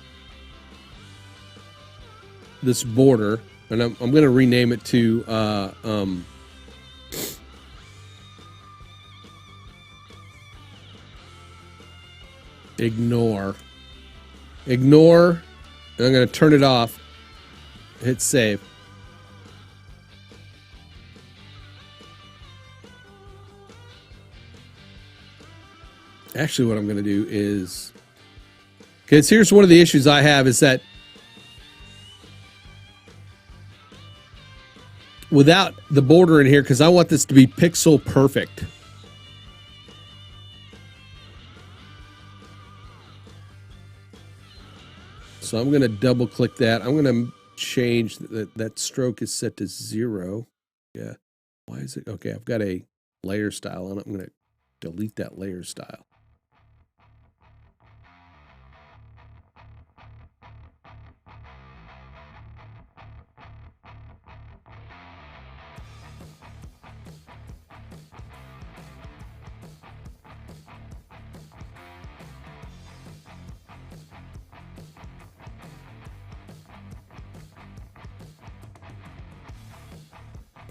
border, and I'm going to rename it to ignore. Ignore, and I'm going to turn it off. Hit save. Actually, what I'm going to do is, because here's one of the issues I have is that without the border in here, because I want this to be pixel perfect. So I'm going to double click that. I'm going to change that stroke is set to 0. Yeah. Why is it? Okay, I've got a layer style on it. I'm going to delete that layer style.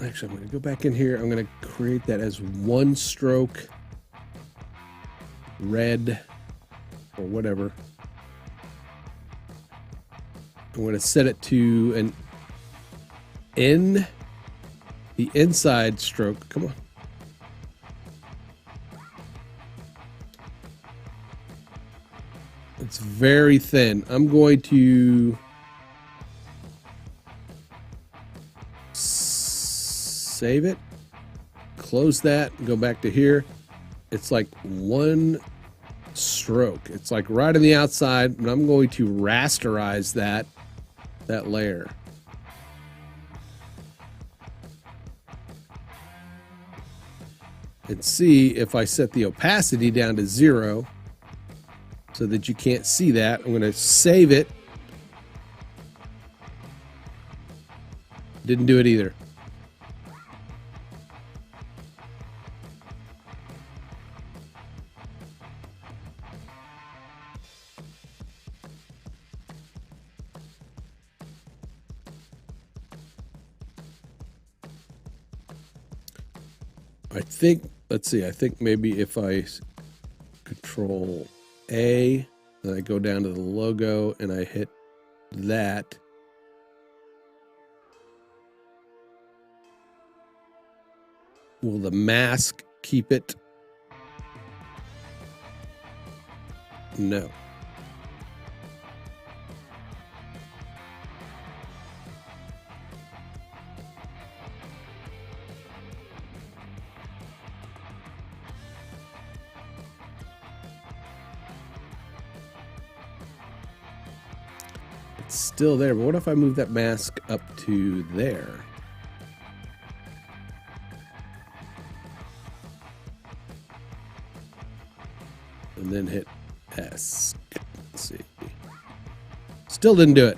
Actually, I'm going to go back in here. I'm going to create that as one stroke red or whatever. I'm going to set it to an N, the inside stroke. Come on. It's very thin. I'm going to save it, close that, and go back to here. It's like one stroke. It's like right on the outside, but I'm going to rasterize that layer. And see if I set the opacity down to 0 so that you can't see that. I'm going to save it. Didn't do it either. I think, let's see, I think maybe if I Control A, and I go down to the logo and I hit that. Will the mask keep it? No. It's still there, but what if I move that mask up to there? And then hit S. Let's see. Still didn't do it.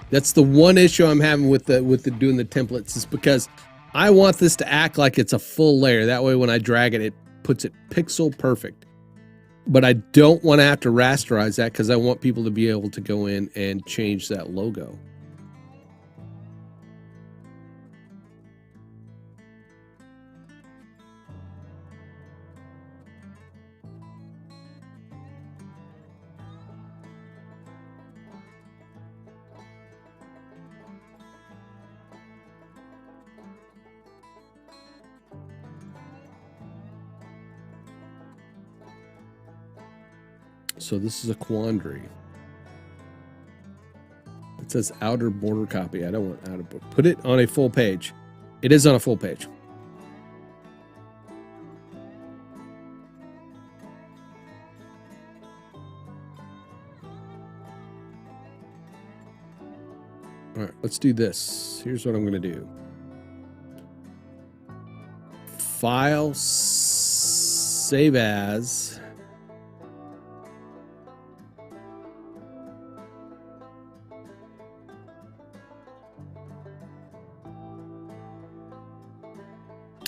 That's the one issue I'm having with the doing the templates, is because I want this to act like it's a full layer. That way when I drag it, it puts it pixel perfect. But I don't want to have to rasterize that because I want people to be able to go in and change that logo. So this is a quandary. It says outer border copy. I don't want outer border. Put it on a full page. It is on a full page. All right, let's do this. Here's what I'm going to do. File, save as.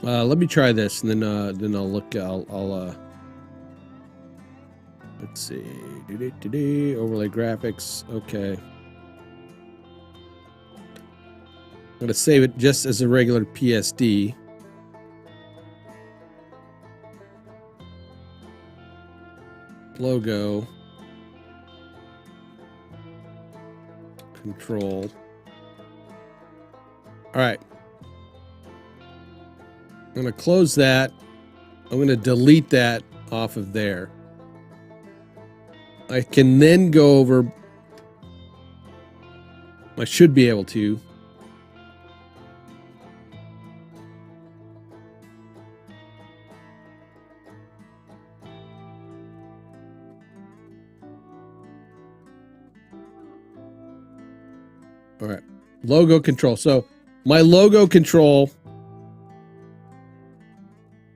Let me try this, and then I'll look. I'll let's see. Overlay graphics. Okay. I'm going to save it just as a regular PSD. Logo. Control. All right. I'm going to close that. I'm going to delete that off of there. I can then go over. I should be able to. All right. Logo control. So my logo control,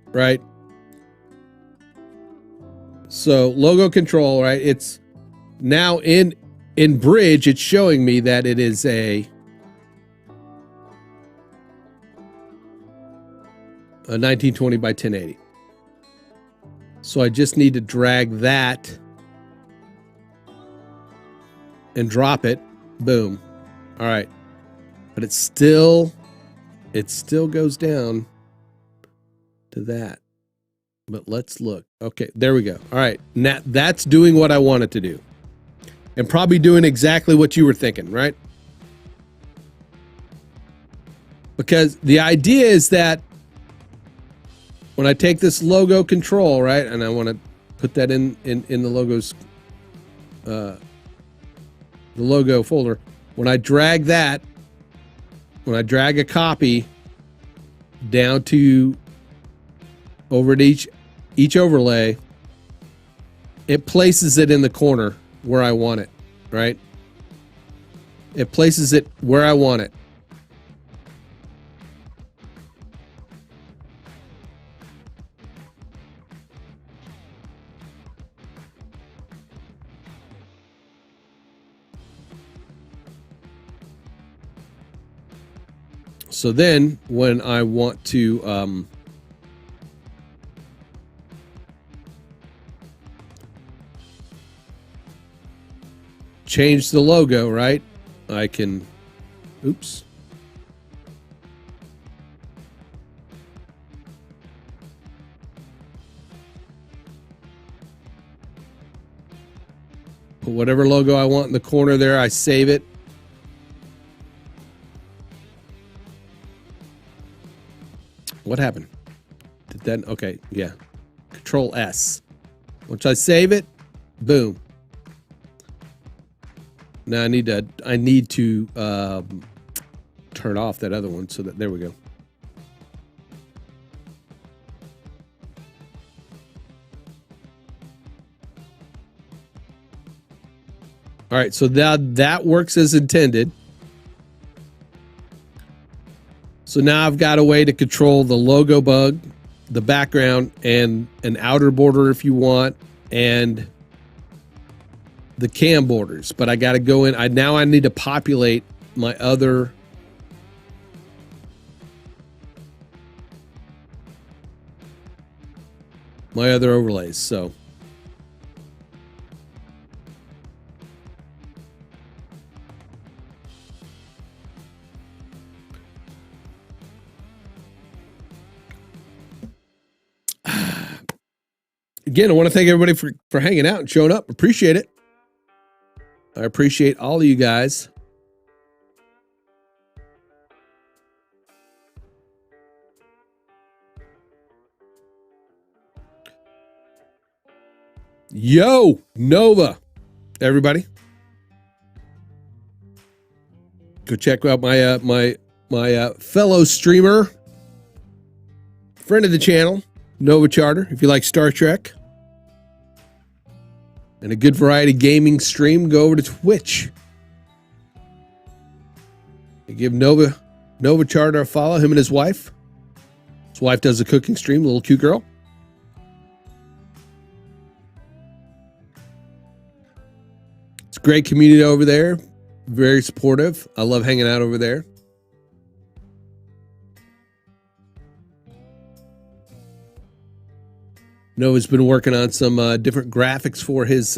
right? So logo control, right? It's now in Bridge, it's showing me that it is a 1920 by 1080. So I just need to drag that and drop it. Boom. All right. But it still goes down to that. But let's look. Okay, there we go. All right. Now that's doing what I want it to do. And probably doing exactly what you were thinking, right? Because the idea is that when I take this logo control, right, and I want to put that in the logos, the logo folder, when I drag that, when I drag a copy down to over at each overlay, it places it in the corner where I want it, right? It places it where I want it. So then when I want to change the logo, right? I can, oops. Put whatever logo I want in the corner there, I save it. What happened? Did that, okay, yeah. Control S. Once I save it, boom. Now I need to turn off that other one so that, there we go. All right, so that works as intended. So now I've got a way to control the logo bug, the background, and an outer border if you want, and the cam borders. But I got to go in. Now I need to populate my other overlays. So again, I want to thank everybody for hanging out and showing up. Appreciate it. I appreciate all of you guys. Yo, Nova, everybody. Go check out my fellow streamer, friend of the channel, Nova Charter, if you like Star Trek and a good variety gaming stream, go over to Twitch. Give Nova Charter a follow, him and his wife. His wife does a cooking stream, little cute girl. It's a great community over there. Very supportive. I love hanging out over there. Nova's been working on some different graphics for his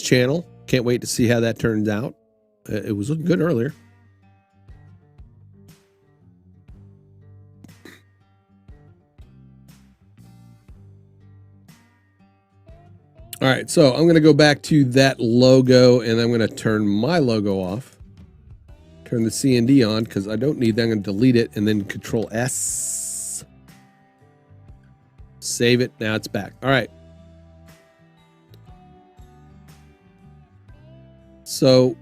channel. Can't wait to see how that turns out. It was looking good earlier. All right, so I'm going to go back to that logo, and I'm going to turn my logo off. Turn the CND on, because I don't need that. I'm going to delete it, and then Control S. Save it. Now it's back. All right. So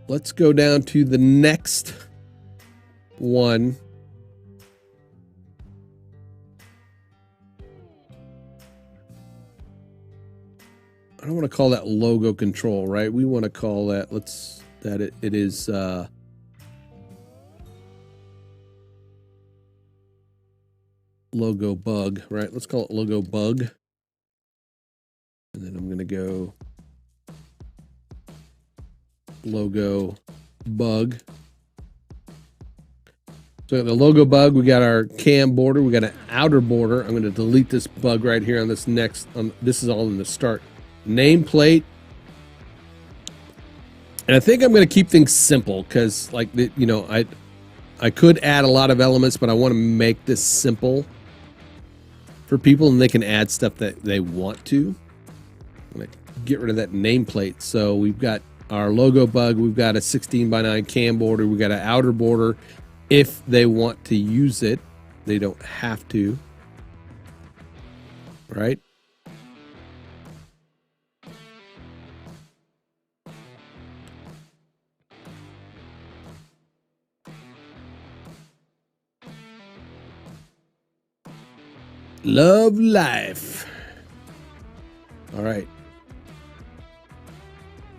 let's go down to the next one. I don't want to call that logo control, right? We want to call that, it is logo bug, right? Let's call it logo bug. And then I'm going to go logo bug. So the logo bug, we got our cam border, we got an outer border. I'm going to delete this bug right here on this next, this is all in the start. Nameplate. And I think I'm going to keep things simple because, like, you know, I could add a lot of elements, but I want to make this simple for people, and they can add stuff that they want to. I'm going to get rid of that nameplate. So we've got our logo bug. We've got a 16:9 cam border. We've got an outer border. If they want to use it, they don't have to. Right? Love life. All right.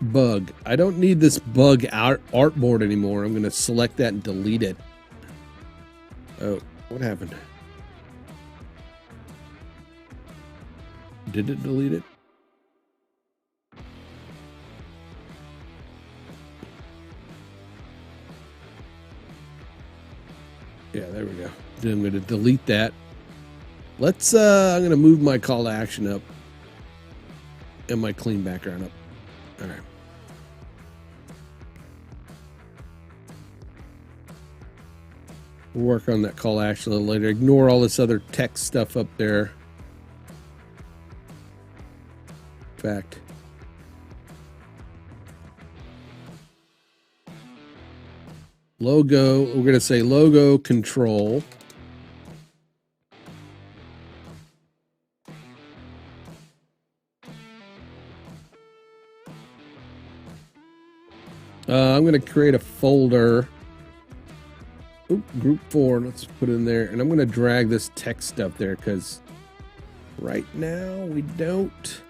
Bug. I don't need this bug artboard anymore. I'm going to select that and delete it. Oh, what happened? Did it delete it? Yeah, there we go. Then I'm going to delete that. Let's, I'm going to move my call to action up and my clean background up. All right. We'll work on that call to action a little later. Ignore all this other text stuff up there. In fact, logo, we're going to say logo control. I'm going to create a folder. Oop, group 4. Let's put it in there. And I'm going to drag this text stuff there because right now we don't.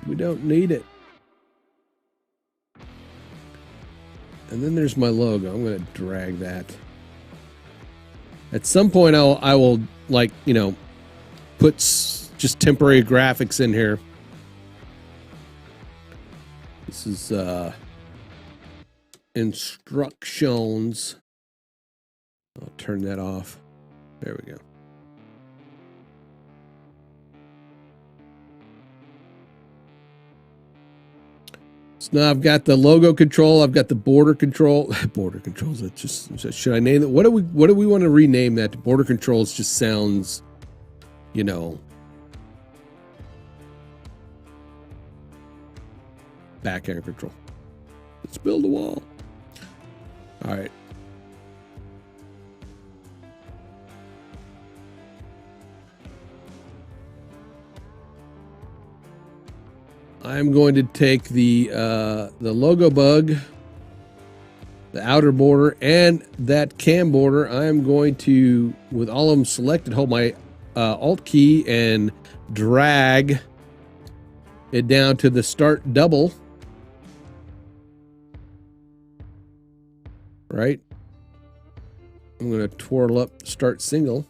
We don't need it. And then there's my logo. I'm going to drag that. At some point I will, like, you know, put just temporary graphics in here. This is instructions. I'll turn that off. There we go. So now I've got the logo control. I've got the border control. Border controls. That just, should I name it? What do we want to rename that? Border controls just sounds, you know, back air control. Let's build a wall. All right. I'm going to take the logo bug, the outer border, and that cam border. I'm going to, with all of them selected, hold my Alt key and drag it down to the start double. Right? I'm going to twirl up start single.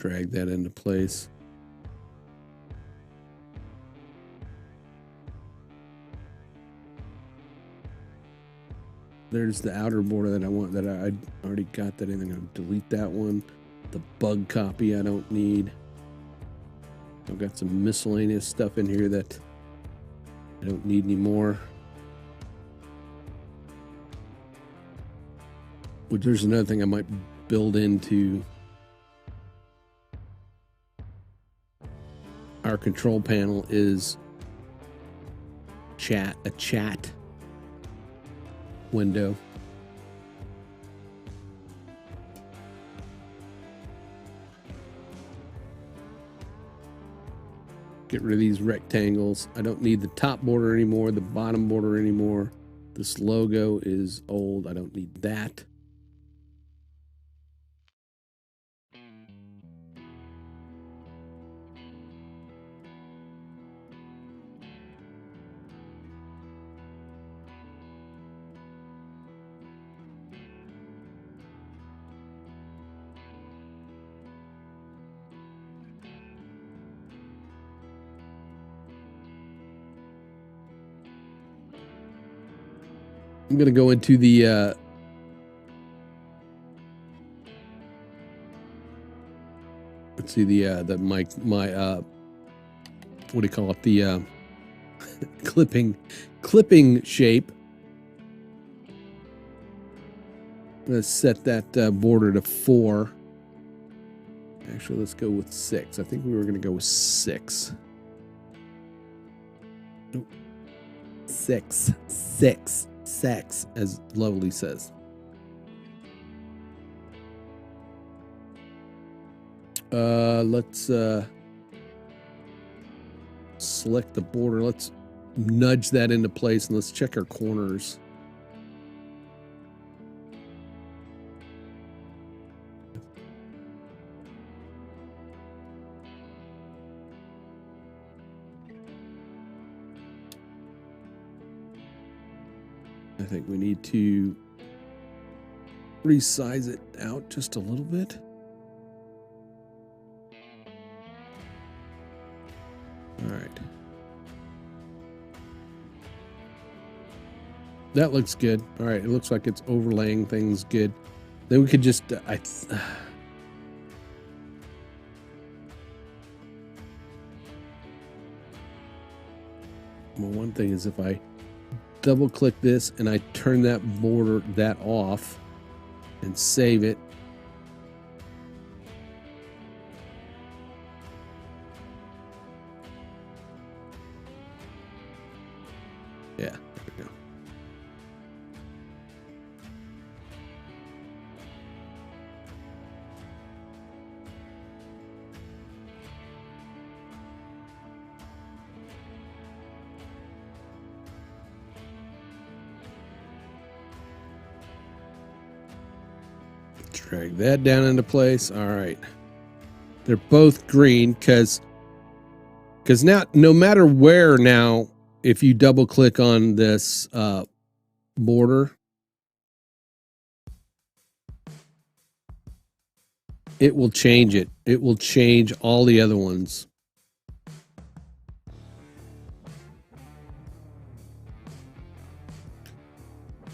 Drag that into place. There's the outer border that I want, that I already got that in. I'm going to delete that one. The bug copy I don't need. I've got some miscellaneous stuff in here that I don't need anymore. Which there's another thing I might build into our control panel is a chat window. Get rid of these rectangles. I don't need the top border anymore, the bottom border anymore. This logo is old. I don't need that. I'm going to go into the let's see, the my what do you call it, the clipping shape. I'm going to set that border to 4. Actually, let's go with 6. I think we were going to go with 6. Nope. 6, as Lovely says. Let's select the border. Let's nudge that into place, and let's check our corners. I think we need to resize it out just a little bit. All right. That looks good. All right, it looks like it's overlaying things good. Then we could just well, one thing is if I double click this and I turn that border off and save it. Yeah, there we go. Drag that down into place. All right. They're both green because now, no matter where now, if you double click on this border, it will change it. It will change all the other ones.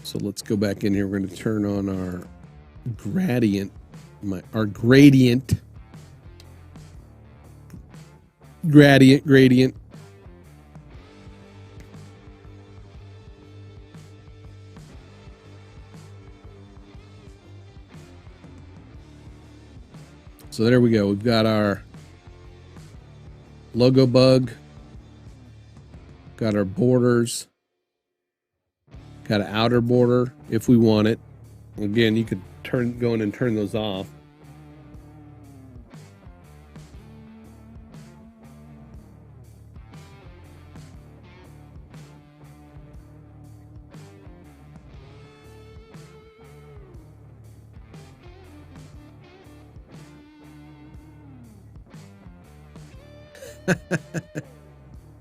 So let's go back in here. We're going to turn on our gradient. Gradient. So there we go. We've got our logo bug, got our borders, Got an outer border if we want it. Again, you could go in and turn those off.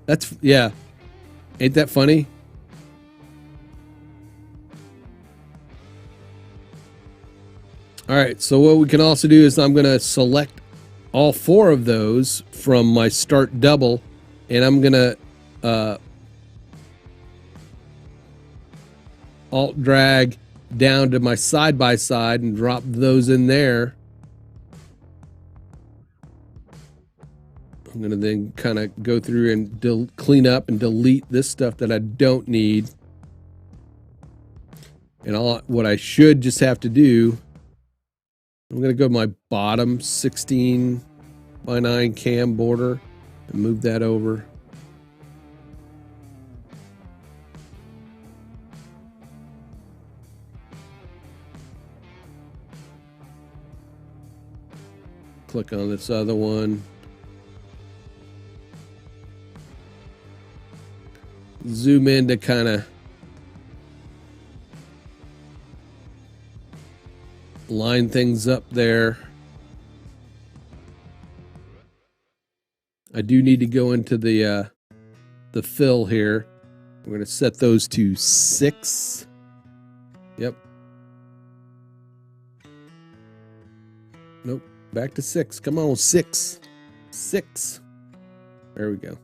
That's, yeah. Ain't that funny? All right, so what we can also do is I'm going to select all 4 of those from my start double, and I'm going to alt drag down to my side by side and drop those in there. I'm going to then kind of go through and clean up and delete this stuff that I don't need. And what I should just have to do, I'm going to go to my bottom 16:9 cam border and move that over. Click on this other one. Zoom in to kind of line things up there. I do need to go into the fill here. We're going to set those to 6. Yep. Nope. Back to 6. Come on, 6. 6. There we go.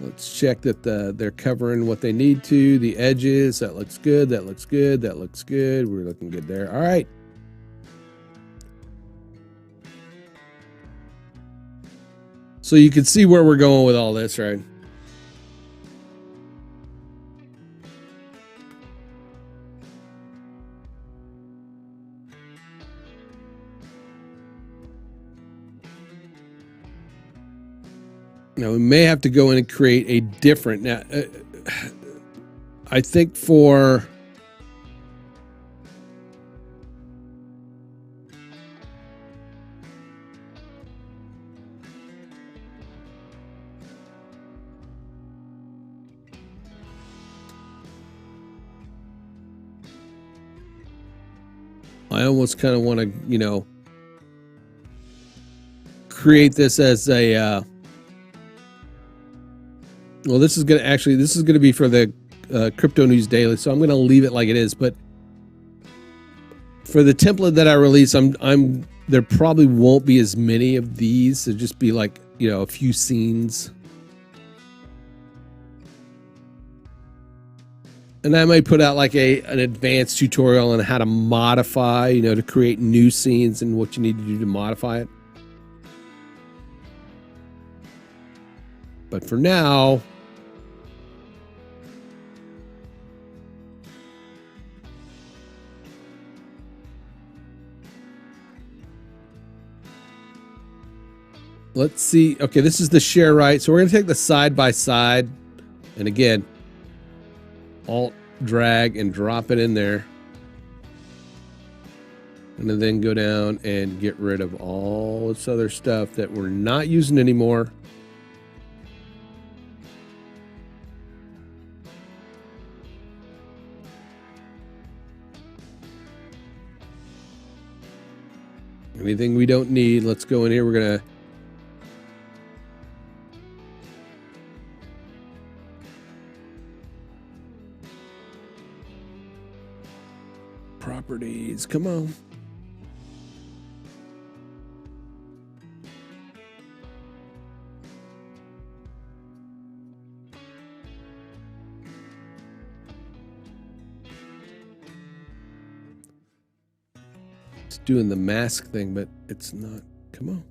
Let's check that they're covering what they need to. The edges, that looks good. That looks good. That looks good. We're looking good there. All right. So you can see where we're going with all this, right? Now we may have to go in and create a different. Now, I think for I almost kind of want to, you know, create this as a. Well, this is going to be for the Crypto News Daily, so I'm going to leave it like it is. But for the template that I release, there probably won't be as many of these. It'll just be like, you know, a few scenes. And I might put out like an advanced tutorial on how to modify, you know, to create new scenes and what you need to do to modify it. But for now, let's see. Okay, this is the share right. So we're going to take the side by side. And again, alt drag and drop it in there. And then go down and get rid of all this other stuff that we're not using anymore. Anything we don't need, let's go in here. We're going to properties, come on. It's doing the mask thing, but it's not. Come on.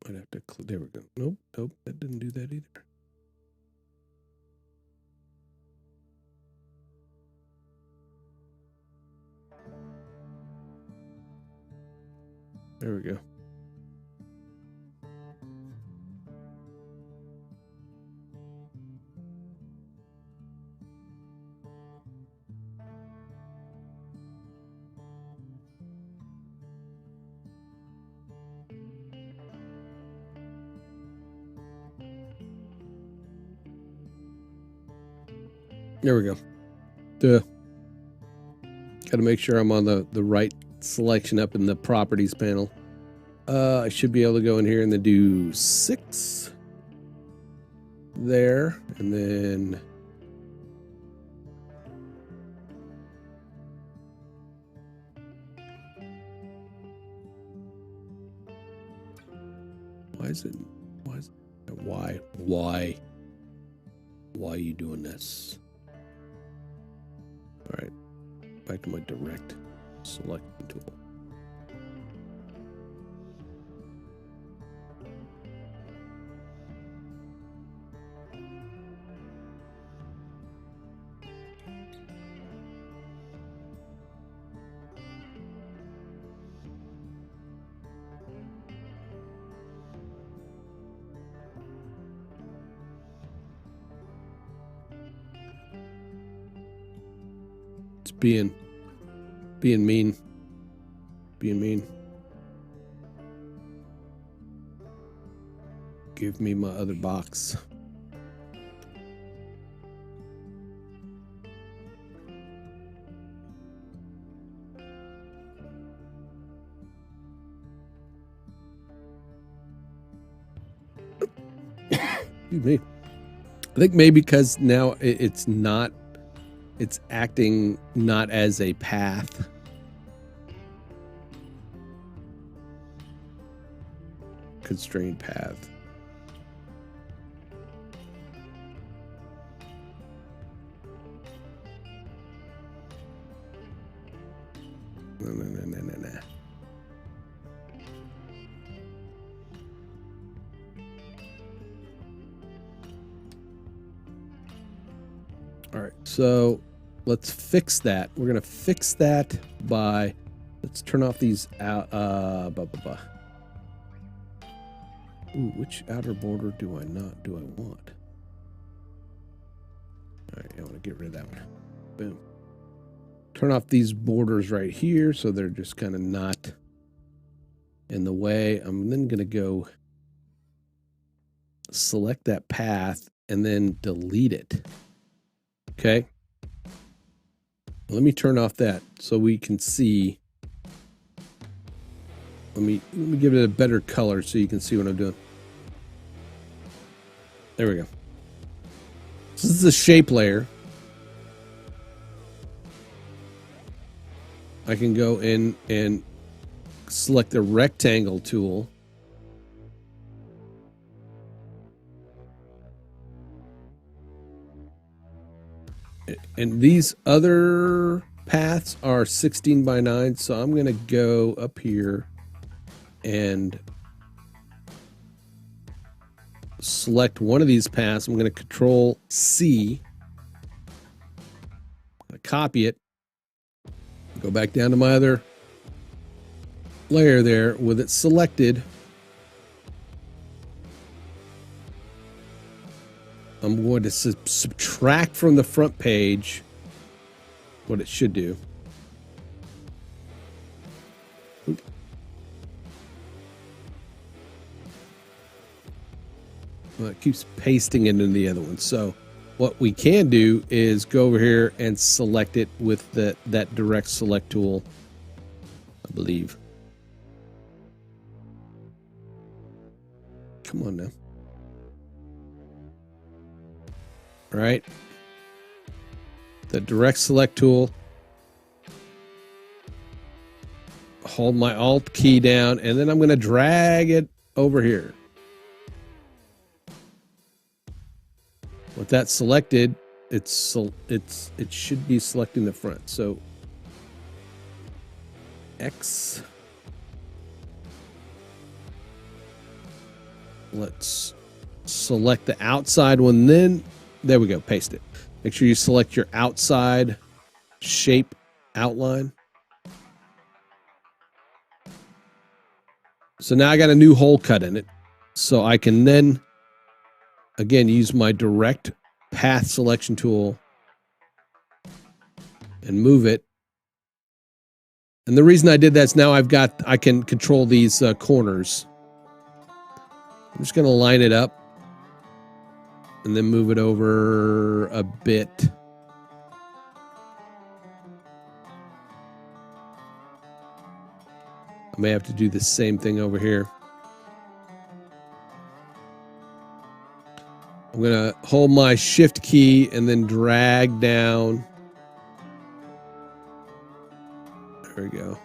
I'd have to, there we go. Nope, that didn't do that either. There we go. There we go. Got to make sure I'm on the right selection up in the properties panel. I should be able to go in here and then do 6 there, and then why are you doing this? All right, back to my direct selection tool. It's being mean. Being mean. Give me my other box. Excuse me. I think maybe because now it's acting not as a path. Constrained path. No. All right, so let's fix that. We're gonna fix that by, let's turn off these out. Ooh, which outer border do I want? All right, I want to get rid of that one. Boom. Turn off these borders right here so they're just kind of not in the way. I'm then gonna go select that path and then delete it. Okay. Let me turn off that so we can see. Let me give it a better color so you can see what I'm doing. There we go. This is the shape layer. I can go in and select the rectangle tool. And these other paths are 16 by 9, so I'm going to go up here and select one of these paths. I'm going to Control C. I'm going to copy it. Go back down to my other layer there with it selected. I'm going to subtract from the front page what it should do. Well, it keeps pasting it into the other one. So what we can do is go over here and select it with that direct select tool, I believe. Come on now. All right. The direct select tool. Hold my Alt key down, and then I'm going to drag it over here. With that selected, it should be selecting the front. So X. Let's select the outside one. Then there we go. Paste it. Make sure you select your outside shape outline. So now I got a new hole cut in it. So I can then, again, use my direct path selection tool and move it. And the reason I did that is now I can control these corners. I'm just going to line it up and then move it over a bit. I may have to do the same thing over here. I'm going to hold my shift key and then drag down. There we go.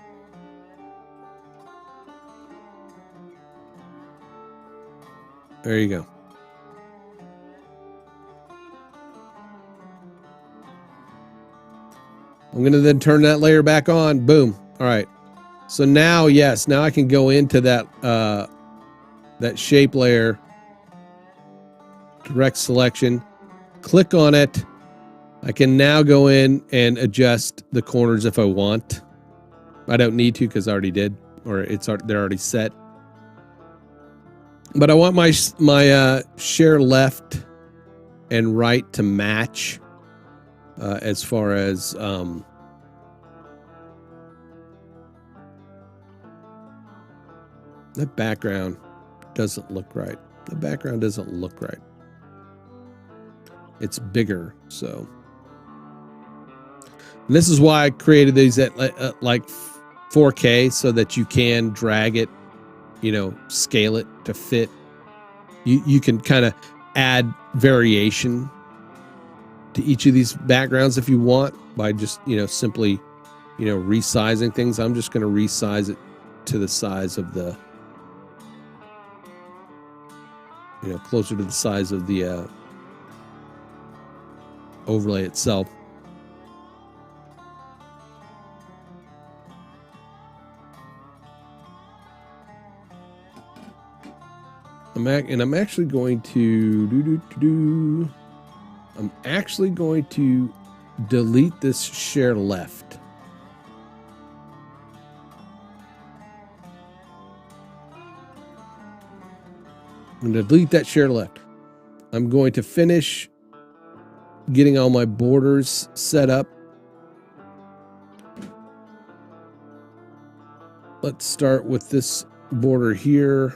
There you go. I'm going to then turn that layer back on. Boom. All right. So now, yes, now I can go into that that shape layer, direct selection, click on it. I can now go in and adjust the corners if I want. I don't need to because I already did, or they're already set. But I want my share left and right to match as far as that background doesn't look right. The background doesn't look right. It's bigger, so. And this is why I created these at like 4K so that you can drag it, you know, scale it to fit. You can kind of add variation to each of these backgrounds if you want by just, you know, simply, you know, resizing things. I'm just going to resize it to the size of the, you know, closer to the size of the overlay itself. I'm actually going to I'm actually going to delete this share left. I'm going to delete that share left. I'm going to finish getting all my borders set up. Let's start with this border here.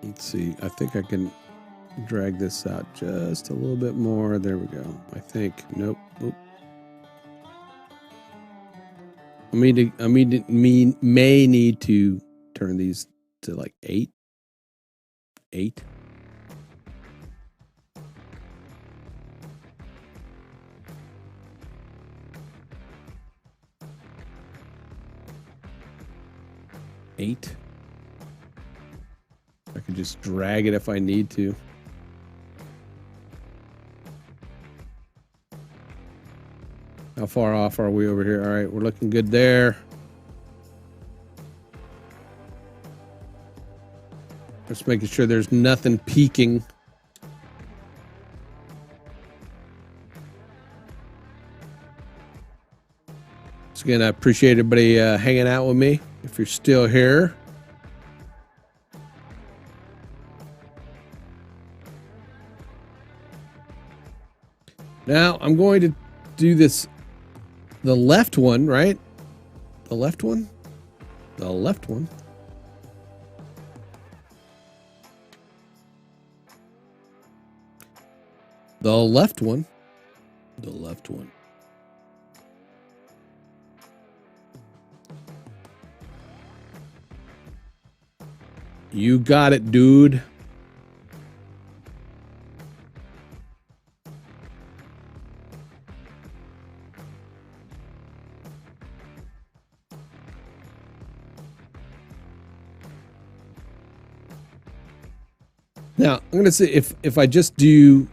Let's see. I think I can drag this out just a little bit more. There we go. I think. Nope. Oop. I may need to turn these to like 8. 8. I could just drag it if I need to. How far off are we over here? All right, we're looking good there. Just making sure there's nothing peeking. So again, I appreciate everybody hanging out with me. If you're still here. Now I'm going to do this, the left one, right? The left one? The left one. The left one. The left one. You got it, dude. Now, I'm going to say if I just do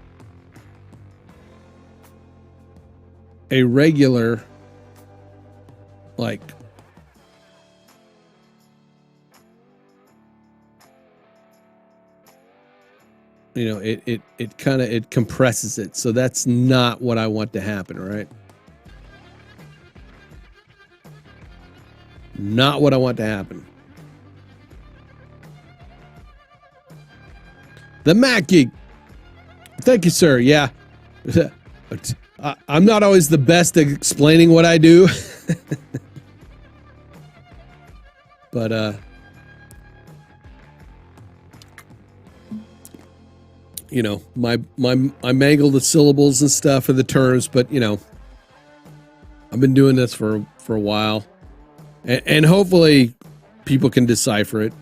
a regular, like, you know, it kind of, it compresses it. So that's not what I want to happen, right? Not what I want to happen. The Mac Geek. Thank you, sir. Yeah. I'm not always the best at explaining what I do. But, you know, I mangle the syllables and stuff and the terms, but, you know, I've been doing this for a while. And hopefully people can decipher it.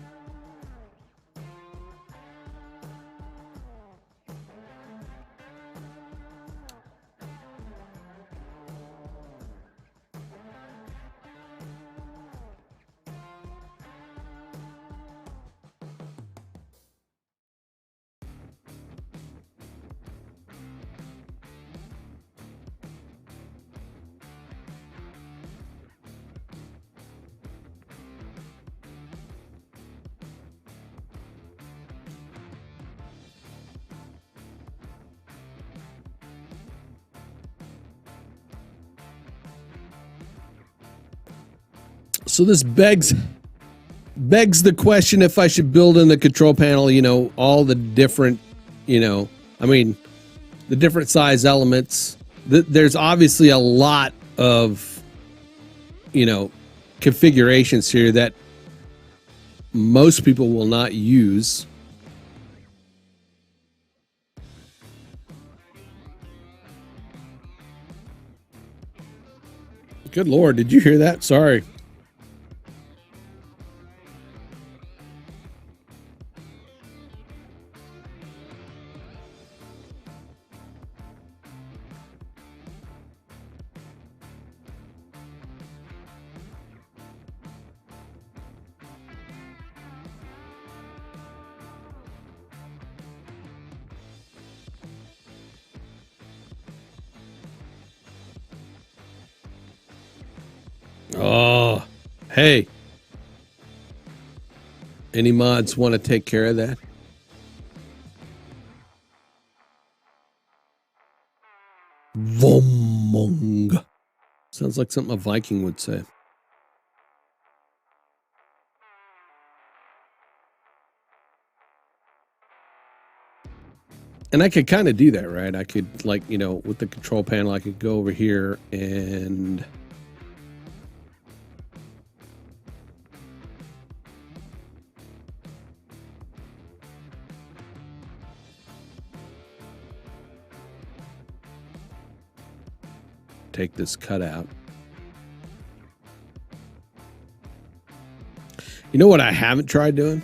So this begs the question if I should build in the control panel, you know, all the different, you know, I mean, the different size elements. There's obviously a lot of, you know, configurations here that most people will not use. Good Lord, did you hear that? Sorry. Oh, hey. Any mods want to take care of that? Vomong. Sounds like something a Viking would say. And I could kind of do that, right? I could, like, you know, with the control panel, I could go over here and take this cutout. You know what I haven't tried doing?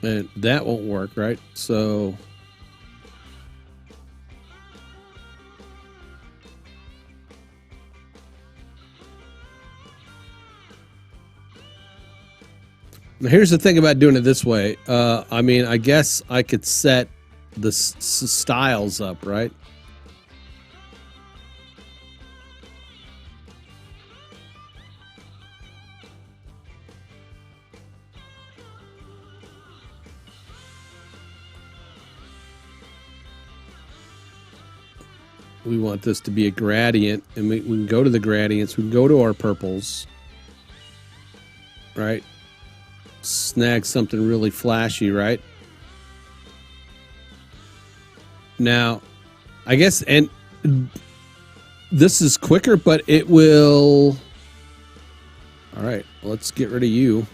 And that won't work, right? So now here's the thing about doing it this way. I mean, I guess I could set the styles up, right? We want this to be a gradient, and we can go to the gradients. We can go to our purples, right? Snag something really flashy, right? Now, I guess, and this is quicker, but it will. All right, let's get rid of you.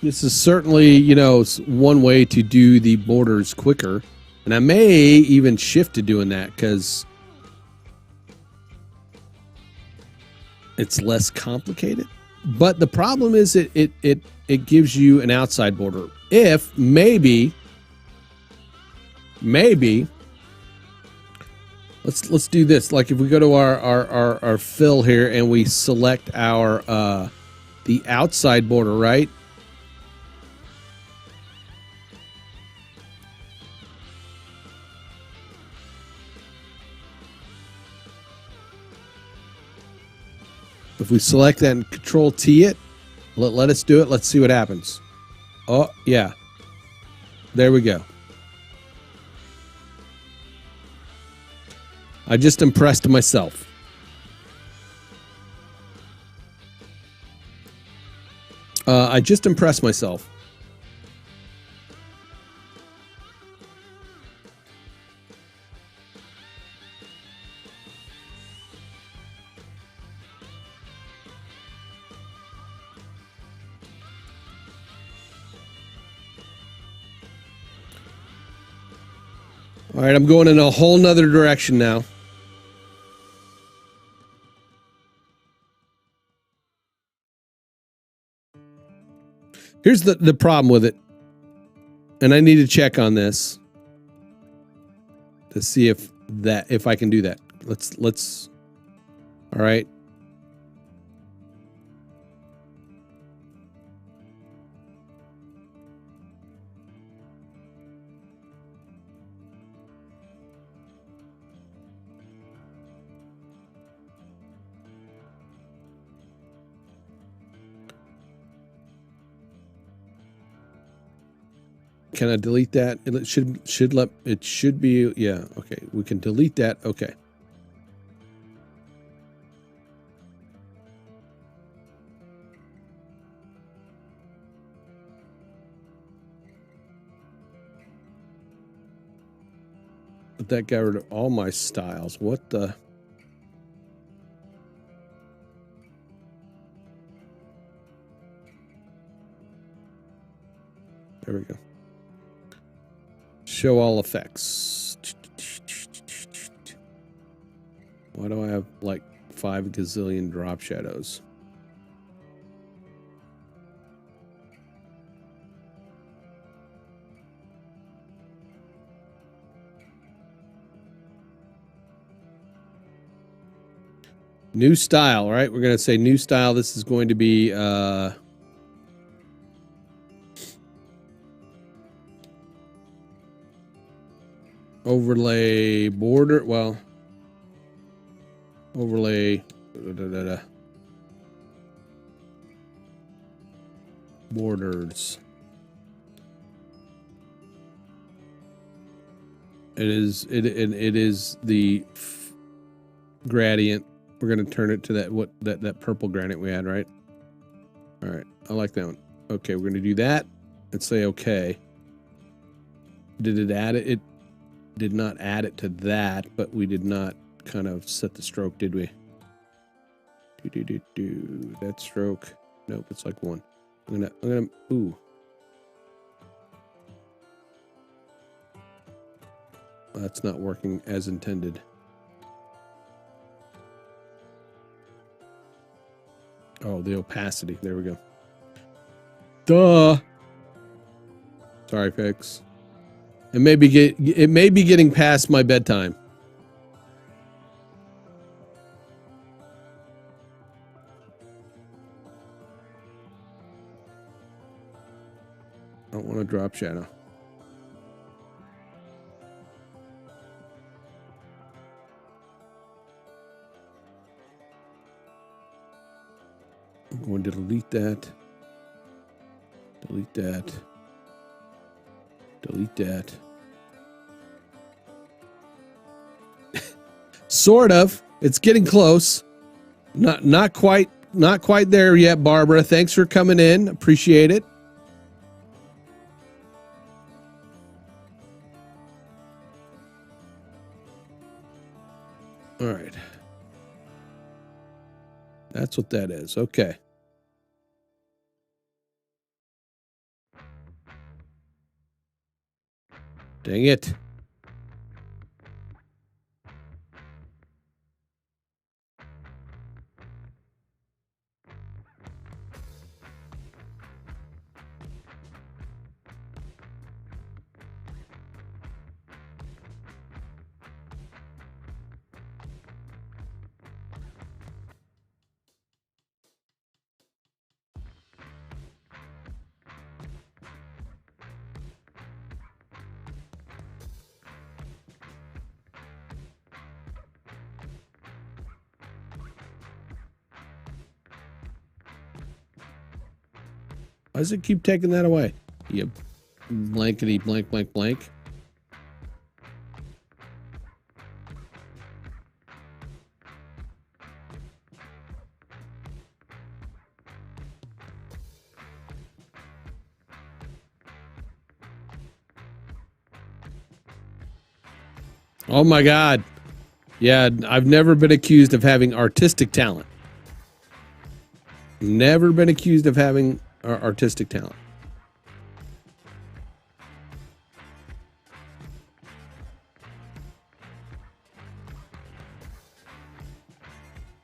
This is certainly, you know, one way to do the borders quicker. And I may even shift to doing that because it's less complicated. But the problem is it gives you an outside border. If maybe let's do this. Like if we go to our fill here and we select our the outside border, right? If we select that and Control T it, let us do it. Let's see what happens. Oh, yeah. There we go. I just impressed myself. I just impressed myself. All right, I'm going in a whole nother direction now. Here's the problem with it. And I need to check on this to see if I can do that. Let's all right. Can I delete that? It should be, yeah, okay. We can delete that. Okay. But that got rid of all my styles. What the? There we go. Show all effects. Why do I have like 5 gazillion drop shadows? New style, right? We're going to say new style. This is going to be overlay border. Well, overlay borders. It is the gradient. We're going to turn it to that purple gradient we had, right? All right. I like that one. Okay, we're going to do that and say okay. Did it add it? It did not add it to that, but we did not kind of set the stroke, did we? That stroke. Nope, it's like 1. I'm gonna ooh. That's not working as intended. Oh, the opacity. There we go. Duh. Sorry, folks. It may be getting past my bedtime. I don't want to drop shadow. I'm going to delete that. Delete that. Delete that. Sort of. It's getting close. Not quite there yet, Barbara. Thanks for coming in. Appreciate it. All right. That's what that is. Okay. Dang it. Why does it keep taking that away? You blankety blank blank blank. Oh my God. Yeah, I've never been accused of having artistic talent. Never been accused of having artistic talent.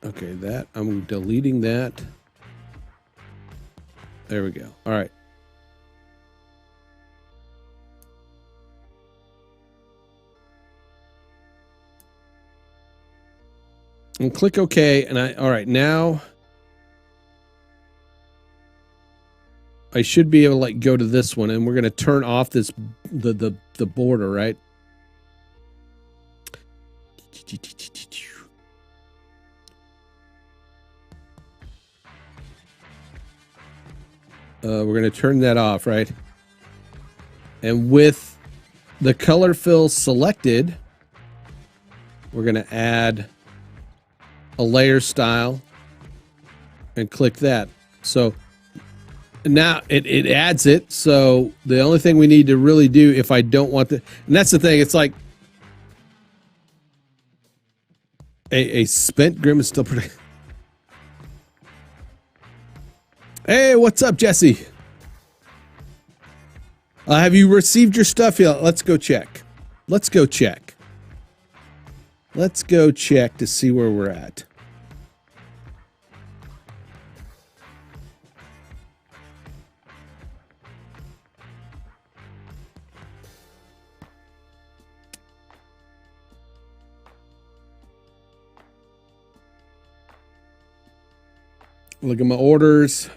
Okay, that, I'm deleting that. There we go. All right. And click OK. And all right, now I should be able to like go to this one, and we're going to turn off this, the border, right? We're going to turn that off, right? And with the color fill selected, we're going to add a layer style and click that. So now it adds it. So the only thing we need to really do, if I don't want the, and that's the thing, it's like a spent grim is still pretty. Hey, what's up, Jesse? Have you received your stuff yet? Let's go check. Let's go check. Let's go check to see where we're at. Look at my orders.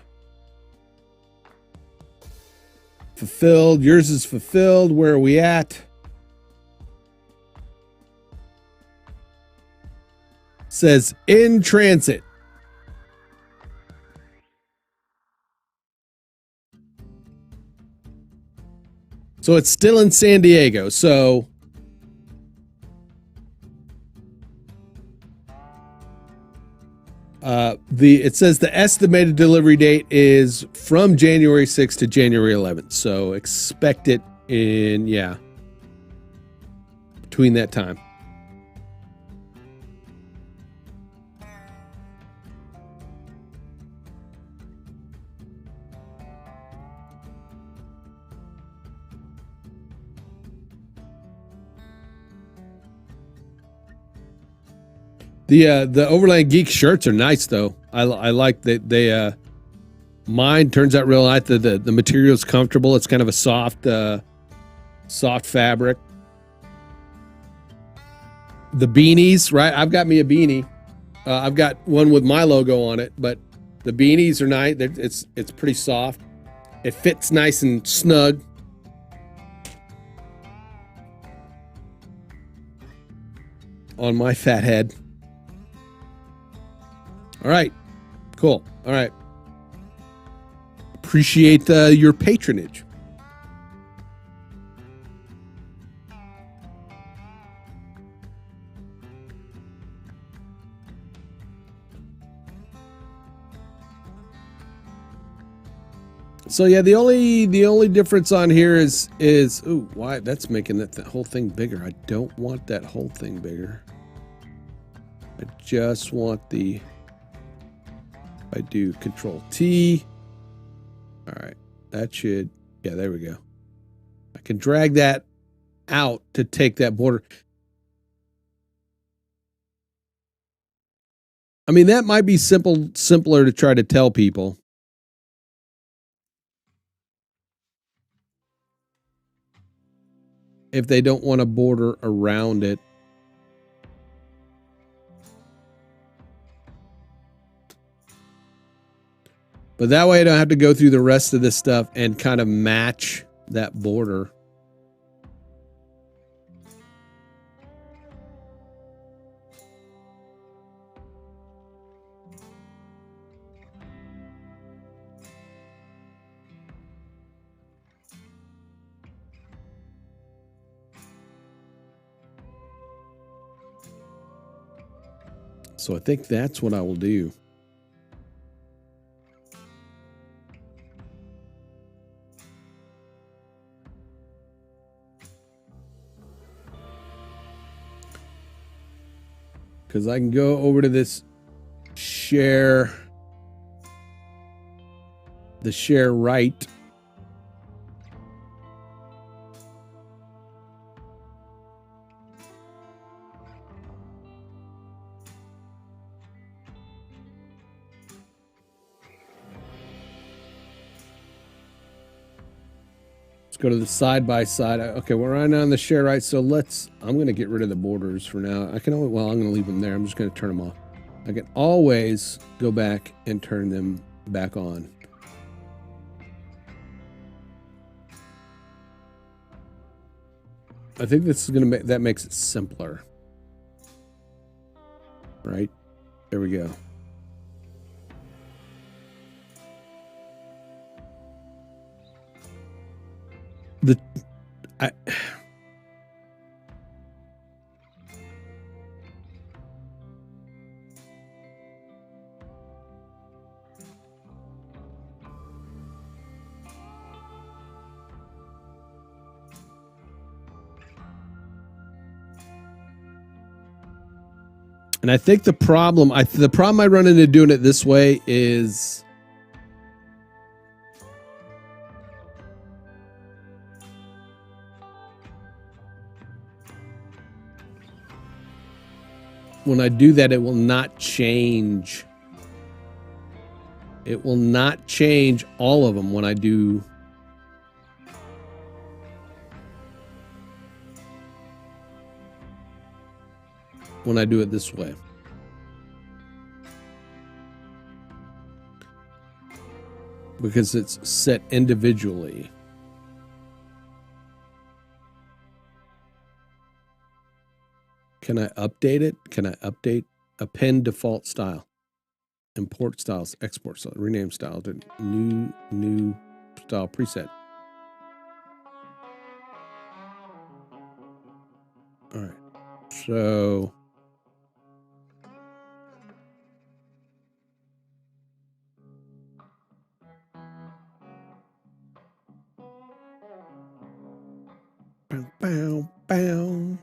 Fulfilled. Yours is fulfilled. Where are we at? Says in transit. So it's still in San Diego. So it says the estimated delivery date is from January 6th to January 11th. So expect it in, yeah, between that time. The Overland Geeks shirts are nice though. I like that they mine turns out real nice. The material is comfortable. It's kind of a soft fabric. The beanies, right? I've got me a beanie. I've got one with my logo on it, but the beanies are nice. It's pretty soft. It fits nice and snug. On my fat head. All right, cool. All right. Appreciate your patronage. So yeah, the only difference on here is ooh, why that's making that whole thing bigger. I don't want that whole thing bigger. I just want the, I do Control T. All right, that should, yeah, there we go. I can drag that out to take that border. I mean, that might be simpler to try to tell people. If they don't want a border around it. But that way I don't have to go through the rest of this stuff and kind of match that border. So I think that's what I will do. Because I can go over to this share, the share right. Go to the side by side. Okay, we're right now on the share right. So I'm going to get rid of the borders for now. I'm going to leave them there. I'm just going to turn them off. I can always go back and turn them back on. I think this is going to that makes it simpler. Right? There we go. And I think the problem I run into doing it this way is when I do that, it will not change. It will not change all of them when I do. When I do it this way. Because it's set individually. Can I update it? Can I update? Append default style. Import styles, export style, rename style to new style preset. All right. So bow, bow.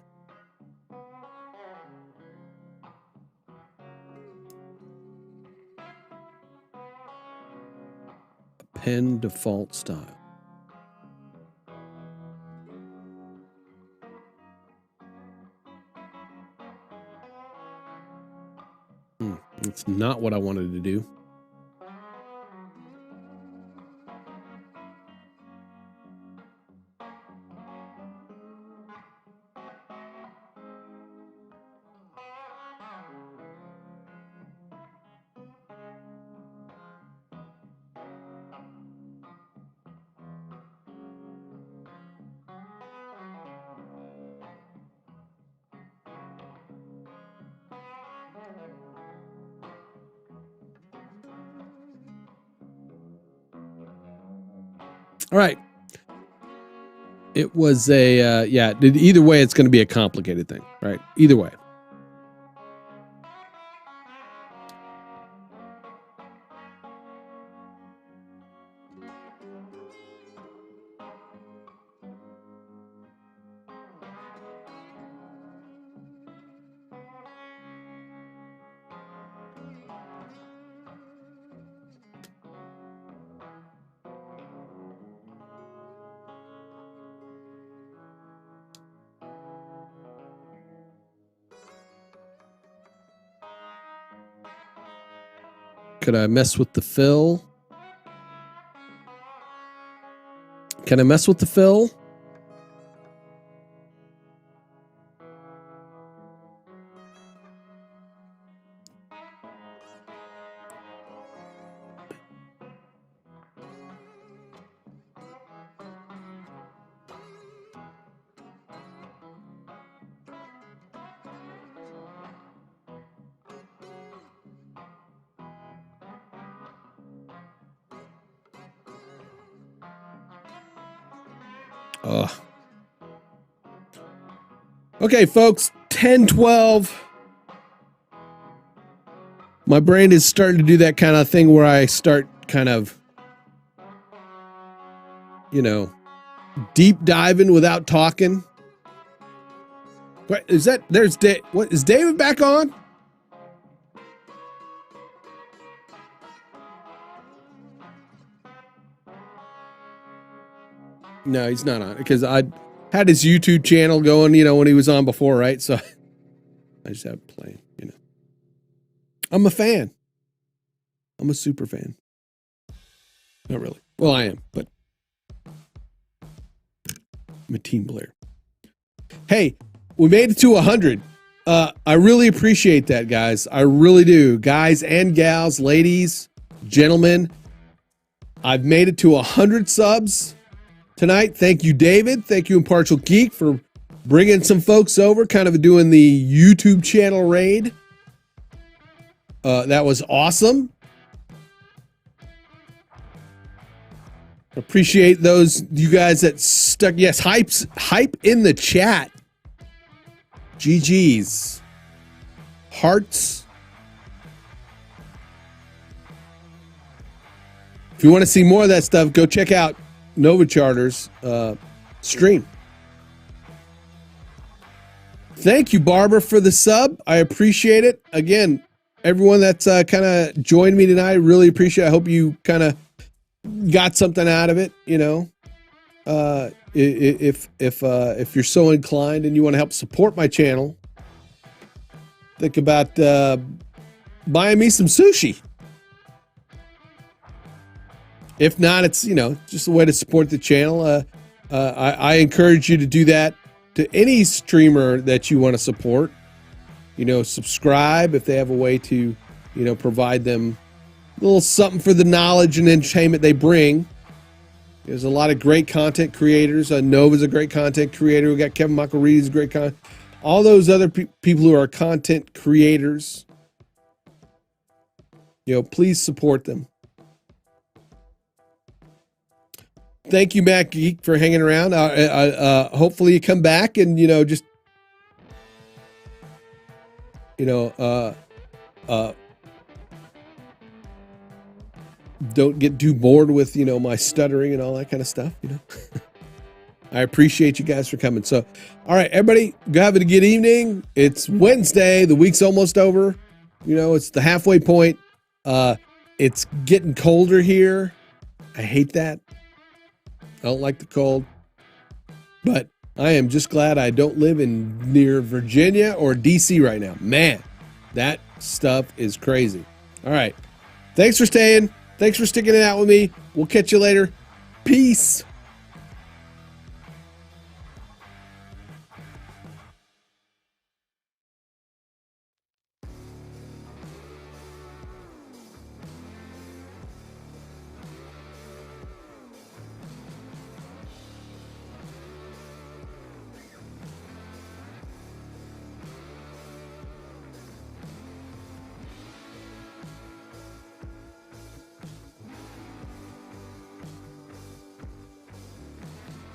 Append default style. It's not what I wanted to do. All right. It was a, yeah, either way, it's going to be a complicated thing, right? Either way. Could I mess with the fill? Can I mess with the fill? Okay, folks, 10:12. My brain is starting to do that kind of thing where I start kind of, you know, deep diving without talking. What is that? There's what is David back on? No, he's not on because I had his YouTube channel going, you know, when he was on before, right? So I just have it playing, you know. I'm a fan. I'm a super fan. Not really. Well, I am, but I'm a Team Blair. Hey, we made it to 100. I really appreciate that, guys. I really do. Guys and gals, ladies, gentlemen, I've made it to 100 subs tonight. Thank you, David. Thank you, Impartial Geek, for bringing some folks over, kind of doing the YouTube channel raid. That was awesome. Appreciate those you guys that stuck. Yes, hype in the chat. GG's. Hearts. If you want to see more of that stuff, go check out Nova Charter's stream. Thank you, Barbara, for the sub. I appreciate it. Again, everyone that's kind of joined me tonight, really appreciate it. I hope you kind of got something out of it, you know. If you're so inclined and you want to help support my channel, think about buying me some sushi. If not, it's, you know, just a way to support the channel. I encourage you to do that to any streamer that you want to support. You know, subscribe if they have a way to, you know, provide them a little something for the knowledge and entertainment they bring. There's a lot of great content creators. Nova's a great content creator. We got Kevin Michael Reed's great content. All those other people who are content creators, you know, please support them. Thank you, Matt Geek, for hanging around. Hopefully you come back and, you know, just, you know, don't get too bored with, you know, my stuttering and all that kind of stuff, you know. I appreciate you guys for coming. So, all right, everybody, go have a good evening. It's Wednesday. The week's almost over. You know, it's the halfway point. It's getting colder here. I hate that. I don't like the cold. But I am just glad I don't live in near Virginia or DC right now. Man, that stuff is crazy. All right. Thanks for staying. Thanks for sticking it out with me. We'll catch you later. Peace.